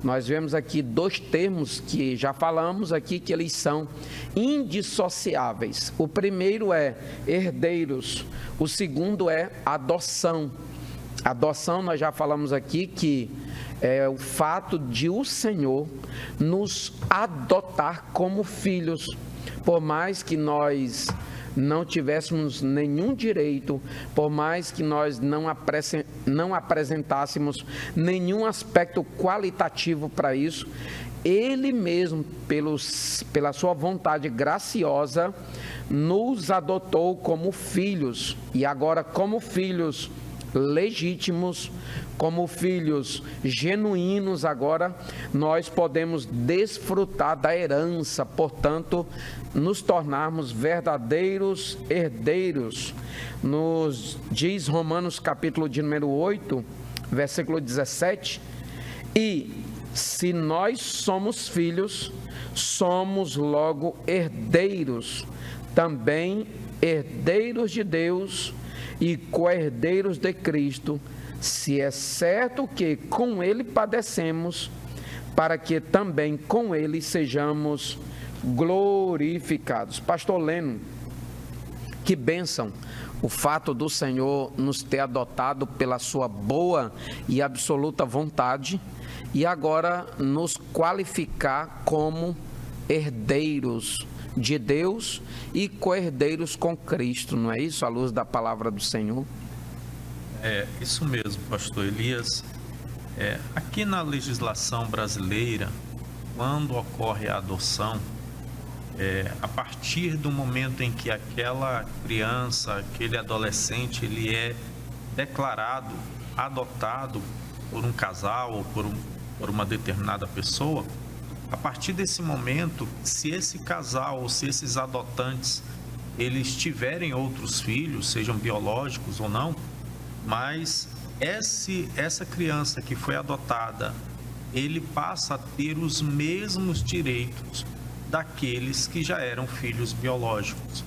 nós vemos aqui 2 termos que já falamos aqui, que eles são indissociáveis. O primeiro é herdeiros, o segundo é adoção. Adoção, nós já falamos aqui que é o fato de o Senhor nos adotar como filhos, por mais que nós não tivéssemos nenhum direito, por mais que nós não apresentássemos nenhum aspecto qualitativo para isso, Ele mesmo, pela sua vontade graciosa, nos adotou como filhos, e agora como filhos legítimos, como filhos genuínos, agora nós podemos desfrutar da herança, portanto, nos tornarmos verdadeiros herdeiros. Nos diz Romanos capítulo de número 8, versículo 17, e se nós somos filhos, somos logo herdeiros, também herdeiros de Deus e co-herdeiros de Cristo, se é certo que com Ele padecemos, para que também com Ele sejamos glorificados. Pastor Leno, que bênção o fato do Senhor nos ter adotado pela sua boa e absoluta vontade e agora nos qualificar como herdeiros de Deus e co-herdeiros com Cristo, não é isso, à luz da palavra do Senhor? É isso mesmo, pastor Elias. Aqui na legislação brasileira, quando ocorre a adoção, a partir do momento em que aquela criança, aquele adolescente, ele é declarado adotado por um casal ou por uma determinada pessoa, A partir desse momento, se esse casal ou se esses adotantes eles tiverem outros filhos, sejam biológicos ou não, mas essa criança que foi adotada, ele passa a ter os mesmos direitos daqueles que já eram filhos biológicos.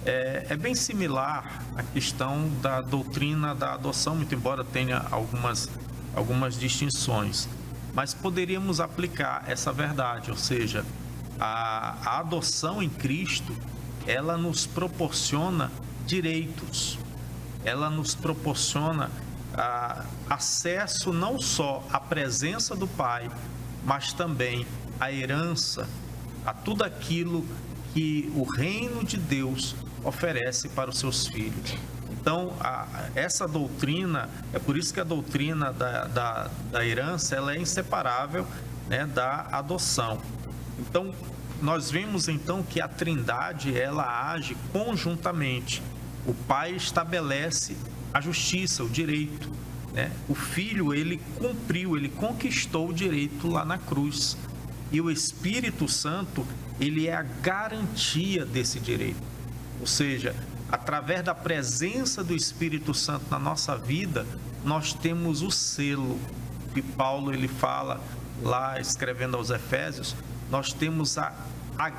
É bem similar à questão da doutrina da adoção, muito embora tenha algumas distinções, mas poderíamos aplicar essa verdade, ou seja, a adoção em Cristo, ela nos proporciona direitos, ela nos proporciona acesso não só à presença do Pai, mas também à herança, a tudo aquilo que o reino de Deus oferece para os seus filhos. Então, essa doutrina, é por isso que a doutrina da herança ela é inseparável, né, da adoção. Então, nós vemos então que a Trindade ela age conjuntamente. O Pai estabelece a justiça, o direito, né? O Filho ele cumpriu, ele conquistou o direito lá na cruz. E o Espírito Santo ele é a garantia desse direito. Ou seja, através da presença do Espírito Santo na nossa vida, nós temos o selo que Paulo ele fala lá escrevendo aos Efésios. Nós temos a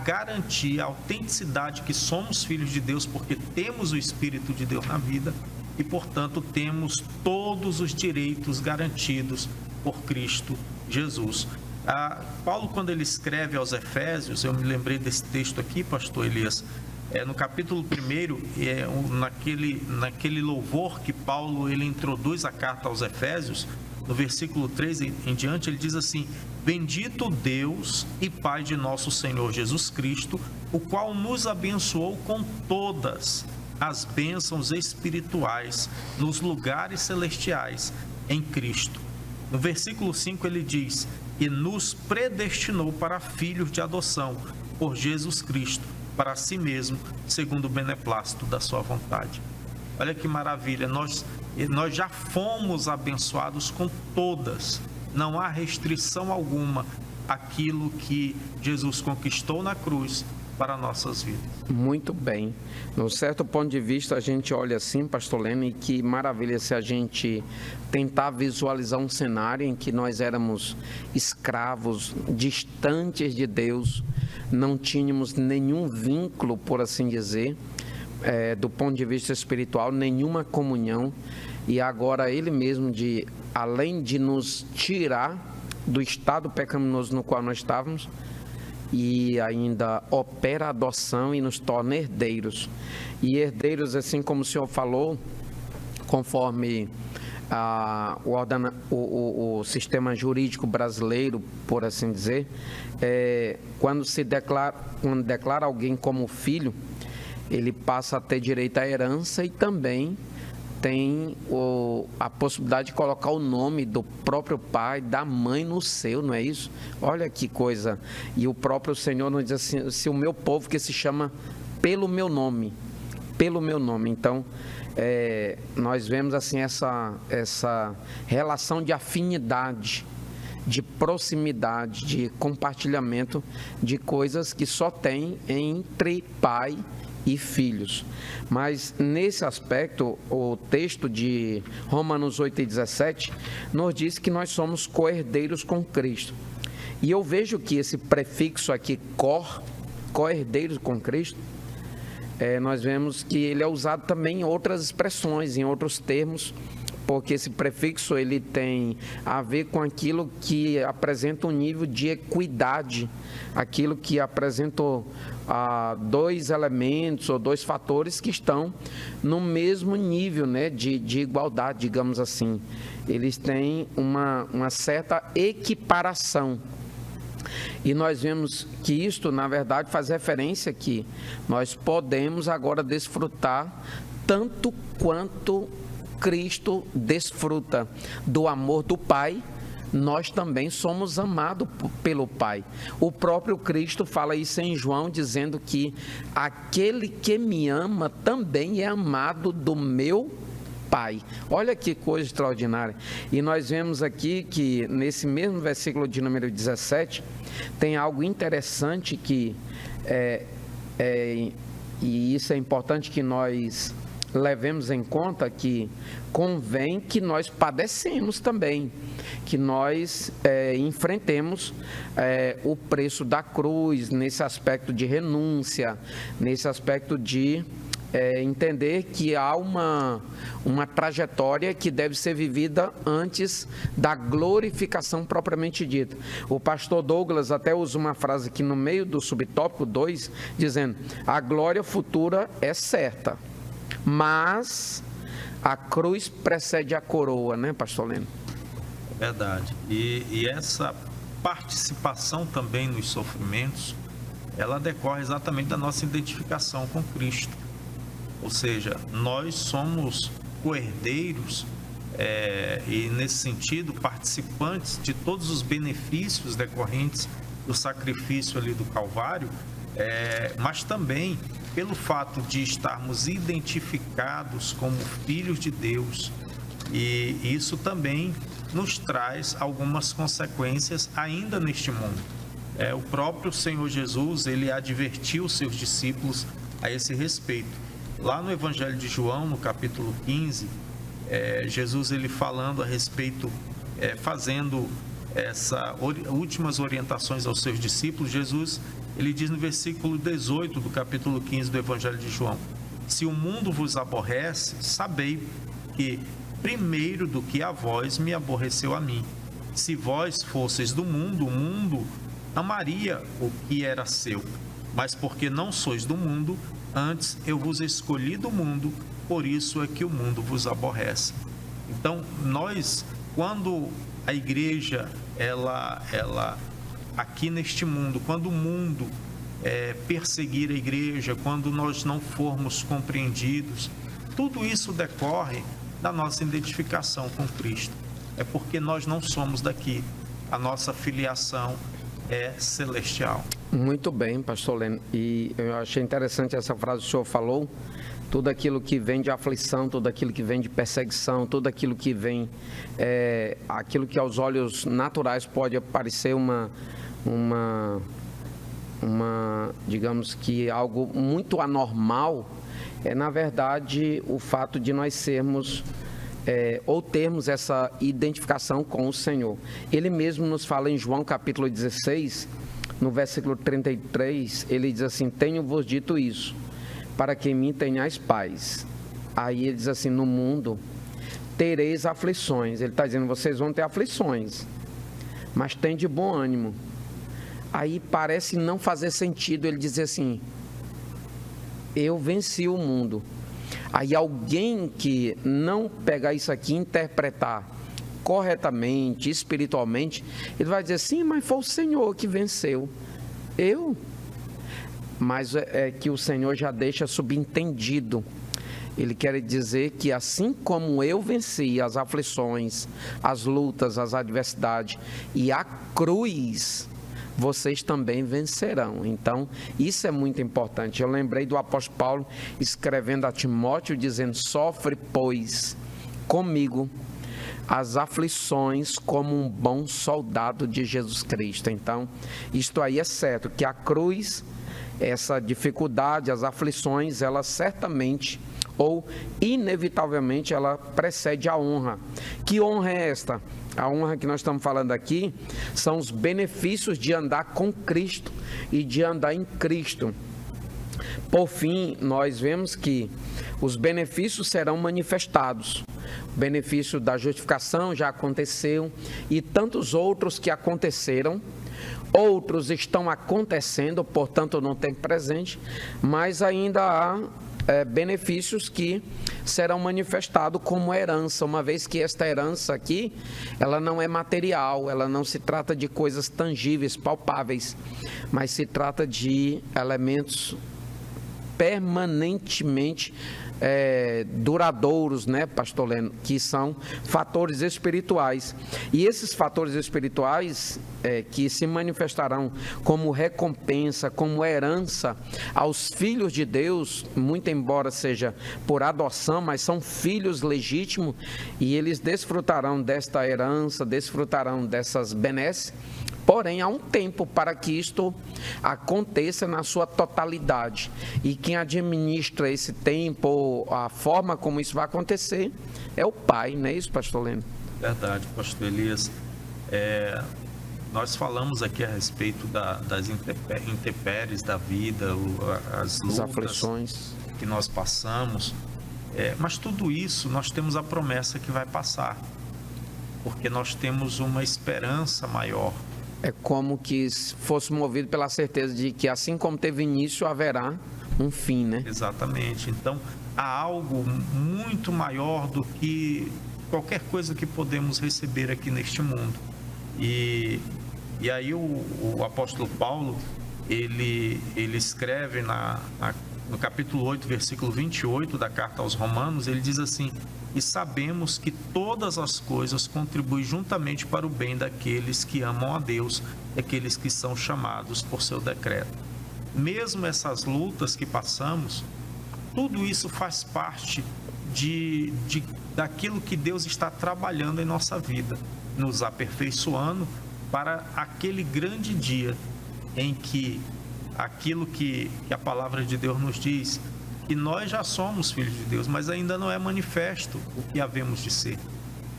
garantia, a autenticidade que somos filhos de Deus porque temos o Espírito de Deus na vida e, portanto, temos todos os direitos garantidos por Cristo Jesus. Paulo, quando ele escreve aos Efésios, eu me lembrei desse texto aqui, pastor Elias, no capítulo 1, naquele louvor que Paulo ele introduz a carta aos Efésios, no versículo 3 em diante, ele diz assim: bendito Deus e Pai de nosso Senhor Jesus Cristo, o qual nos abençoou com todas as bênçãos espirituais nos lugares celestiais em Cristo. No versículo 5 ele diz: e nos predestinou para filhos de adoção por Jesus Cristo, para si mesmo, segundo o beneplácito da sua vontade. Olha que maravilha, nós já fomos abençoados com todas, não há restrição alguma àquilo que Jesus conquistou na cruz para nossas vidas. Muito bem. Num certo ponto de vista, a gente olha assim, pastor Leno, e que maravilha se a gente tentar visualizar um cenário em que nós éramos escravos, distantes de Deus, não tínhamos nenhum vínculo, por assim dizer, do ponto de vista espiritual, nenhuma comunhão, e agora Ele mesmo, além de nos tirar do estado pecaminoso no qual nós estávamos, e ainda opera a adoção e nos torna herdeiros. E herdeiros, assim como o senhor falou, conforme o sistema jurídico brasileiro, por assim dizer, quando declara alguém como filho, ele passa a ter direito à herança e também tem a possibilidade de colocar o nome do próprio pai, da mãe no seu, não é isso? Olha que coisa. E o próprio Senhor nos diz assim: se o meu povo que se chama pelo meu nome. Então, nós vemos assim essa relação de afinidade, de proximidade, de compartilhamento de coisas que só tem entre pai e filhos. Mas nesse aspecto, o texto de Romanos 8:17 nos diz que nós somos co-herdeiros com Cristo. E eu vejo que esse prefixo aqui, co-herdeiros com Cristo, nós vemos que ele é usado também em outras expressões, em outros termos, porque esse prefixo ele tem a ver com aquilo que apresenta um nível de equidade, aquilo que apresentou dois elementos ou dois fatores que estão no mesmo nível, né, de igualdade, digamos assim. Eles têm uma certa equiparação. E nós vemos que isto, na verdade, faz referência que nós podemos agora desfrutar tanto quanto Cristo desfruta do amor do Pai. Nós também somos amados pelo Pai. O próprio Cristo fala isso em João, dizendo que aquele que me ama também é amado do meu Pai. Olha que coisa extraordinária. E nós vemos aqui que nesse mesmo versículo de número 17, tem algo interessante que e isso é importante que nós levemos em conta, que convém que nós padecemos também, que nós enfrentemos o preço da cruz, nesse aspecto de renúncia, nesse aspecto de entender que há uma trajetória que deve ser vivida antes da glorificação propriamente dita. O pastor Douglas até usa uma frase aqui no meio do subtópico 2, dizendo: a glória futura é certa, mas a cruz precede a coroa, né, pastor Leno? Verdade. E essa participação também nos sofrimentos, ela decorre exatamente da nossa identificação com Cristo. Ou seja, nós somos co-herdeiros e, nesse sentido, participantes de todos os benefícios decorrentes do sacrifício ali do Calvário, mas também pelo fato de estarmos identificados como filhos de Deus. E isso também nos traz algumas consequências ainda neste mundo. O próprio Senhor Jesus, ele advertiu os seus discípulos a esse respeito. Lá no Evangelho de João, no capítulo 15, Jesus ele falando a respeito, fazendo essas últimas orientações aos seus discípulos, Jesus ele diz no versículo 18 do capítulo 15 do Evangelho de João: se o mundo vos aborrece, sabei que primeiro do que a vós me aborreceu a mim. Se vós fosseis do mundo, o mundo amaria o que era seu, mas porque não sois do mundo, antes eu vos escolhi do mundo, por isso é que o mundo vos aborrece. Então, nós, quando a igreja, ela aqui neste mundo, quando o mundo perseguir a igreja, quando nós não formos compreendidos, tudo isso decorre da nossa identificação com Cristo. É porque nós não somos daqui, a nossa filiação é celestial. Muito bem, pastor Leno. E eu achei interessante essa frase que o senhor falou: tudo aquilo que vem de aflição, tudo aquilo que vem de perseguição, tudo aquilo que vem, aquilo que aos olhos naturais pode parecer uma digamos que algo muito anormal, na verdade o fato de nós sermos ou termos essa identificação com o Senhor. Ele mesmo nos fala em João capítulo 16, no versículo 33, ele diz assim: tenho-vos dito isso, para que em mim tenhais paz. Aí ele diz assim: no mundo tereis aflições. Ele está dizendo, vocês vão ter aflições, mas tem de bom ânimo. Aí parece não fazer sentido ele dizer assim: eu venci o mundo. Aí alguém que não pegar isso aqui e interpretar corretamente, espiritualmente, ele vai dizer, sim, mas foi o Senhor que venceu. Eu? Mas é que o Senhor já deixa subentendido. Ele quer dizer que assim como eu venci as aflições, as lutas, as adversidades e a cruz, vocês também vencerão. Então, isso é muito importante. Eu lembrei do apóstolo Paulo escrevendo a Timóteo, dizendo, sofre, pois, comigo as aflições como um bom soldado de Jesus Cristo. Então, isto aí é certo, que a cruz, essa dificuldade, as aflições, elas certamente ou inevitavelmente ela precede a honra. Que honra é esta? A honra que nós estamos falando aqui são os benefícios de andar com Cristo e de andar em Cristo. Por fim, nós vemos que os benefícios serão manifestados. O benefício da justificação já aconteceu e tantos outros que aconteceram. Outros estão acontecendo, portanto não tem presente, mas ainda há benefícios que serão manifestados como herança, uma vez que esta herança aqui, ela não é material, ela não se trata de coisas tangíveis, palpáveis, mas se trata de elementos permanentemente duradouros, né, pastor Leno, que são fatores espirituais. E esses fatores espirituais que se manifestarão como recompensa, como herança aos filhos de Deus, muito embora seja por adoção, mas são filhos legítimos, e eles desfrutarão desta herança, desfrutarão dessas benesses. Porém, há um tempo para que isto aconteça na sua totalidade. E quem administra esse tempo, a forma como isso vai acontecer, é o Pai, não é isso, pastor Leno? Verdade, pastor Elias. Nós falamos aqui a respeito das intempéries da vida, as lutas, as aflições que nós passamos. Mas tudo isso nós temos a promessa que vai passar, porque nós temos uma esperança maior. É como que fosse movido pela certeza de que, assim como teve início, haverá um fim, né? Exatamente. Então, há algo muito maior do que qualquer coisa que podemos receber aqui neste mundo. E aí o apóstolo Paulo, ele escreve no capítulo 8, versículo 28 da carta aos Romanos, ele diz assim: e sabemos que todas as coisas contribuem juntamente para o bem daqueles que amam a Deus, daqueles que são chamados por seu decreto. Mesmo essas lutas que passamos, tudo isso faz parte daquilo que Deus está trabalhando em nossa vida, nos aperfeiçoando para aquele grande dia em que aquilo que a palavra de Deus nos diz, que nós já somos filhos de Deus, mas ainda não é manifesto o que havemos de ser.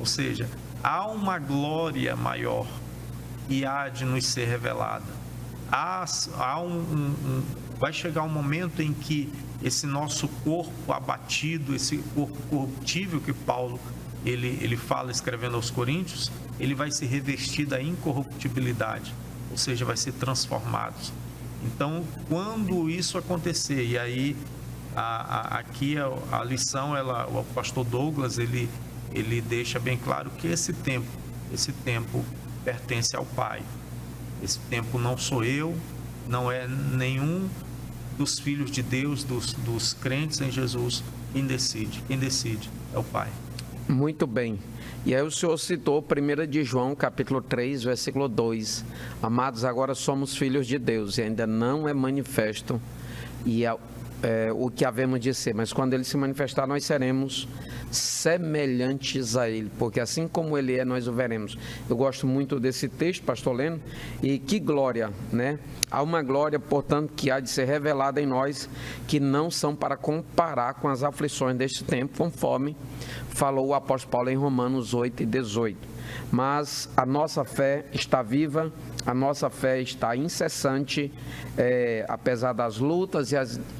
Ou seja, há uma glória maior que há de nos ser revelada. Vai chegar um momento em que esse nosso corpo abatido, esse corpo corruptível que Paulo ele fala escrevendo aos Coríntios, ele vai se revestir da incorruptibilidade, ou seja, vai ser transformado. Então, quando isso acontecer, e aí aqui a lição, o pastor Douglas, ele deixa bem claro que esse tempo pertence ao Pai. Esse tempo não sou eu, não é nenhum dos filhos de Deus, dos crentes em Jesus. Quem decide é o Pai. Muito bem. E aí o senhor citou 1 de João, capítulo 3, versículo 2. Amados, agora somos filhos de Deus e ainda não é manifesto o que havemos de ser, mas quando ele se manifestar, nós seremos semelhantes a ele, porque assim como ele é, nós o veremos. Eu gosto muito desse texto, pastor Leno, e que glória, né? Há uma glória, portanto, que há de ser revelada em nós, que não são para comparar com as aflições deste tempo, conforme falou o apóstolo Paulo em Romanos 8 e 18. Mas a nossa fé está viva, a nossa fé está incessante, apesar das lutas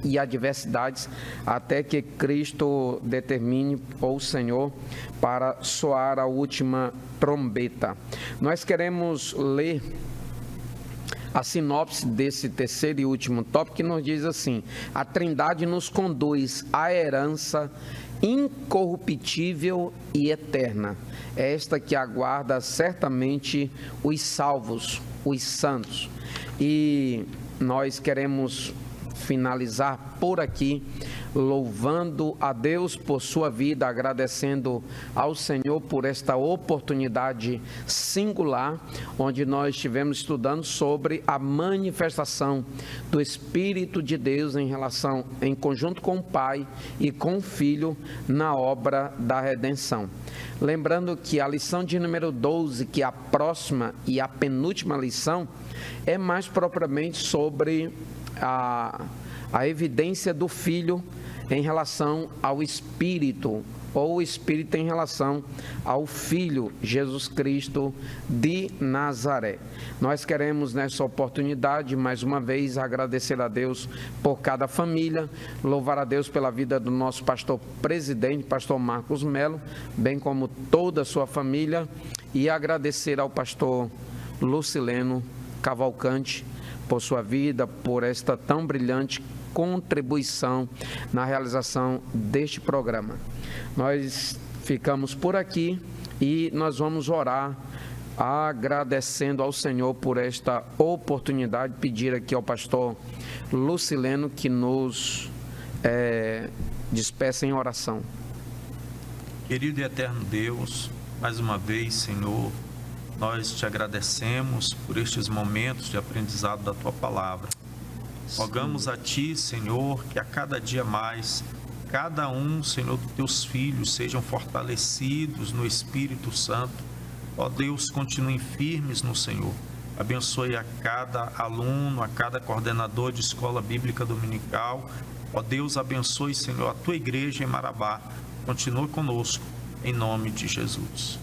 e adversidades, até que Cristo determine, ou o Senhor, para soar a última trombeta. Nós queremos ler a sinopse desse terceiro e último tópico, que nos diz assim: a Trindade nos conduz à herança incorruptível e eterna, esta que aguarda certamente os salvos, os santos. E nós queremos finalizar por aqui, louvando a Deus por sua vida, agradecendo ao Senhor por esta oportunidade singular, onde nós estivemos estudando sobre a manifestação do Espírito de Deus em conjunto com o Pai e com o Filho na obra da redenção. Lembrando que a lição de número 12, que é a próxima e a penúltima lição, é mais propriamente sobre a evidência do Filho em relação ao Espírito, ou o Espírito em relação ao Filho, Jesus Cristo de Nazaré. Nós queremos nessa oportunidade, mais uma vez, agradecer a Deus por cada família, louvar a Deus pela vida do nosso pastor presidente, pastor Marcos Melo, bem como toda a sua família, e agradecer ao pastor Lucileno Cavalcante por sua vida, por esta tão brilhante contribuição na realização deste programa. Nós ficamos por aqui e nós vamos orar agradecendo ao Senhor por esta oportunidade, pedir aqui ao pastor Lucileno que nos despeça em oração. Querido e eterno Deus, mais uma vez, Senhor, nós te agradecemos por estes momentos de aprendizado da Tua Palavra. Rogamos a Ti, Senhor, que a cada dia mais, cada um, Senhor, dos Teus filhos sejam fortalecidos no Espírito Santo. Ó Deus, continuem firmes no Senhor. Abençoe a cada aluno, a cada coordenador de escola bíblica dominical. Ó Deus, abençoe, Senhor, a Tua igreja em Marabá. Continua conosco, em nome de Jesus.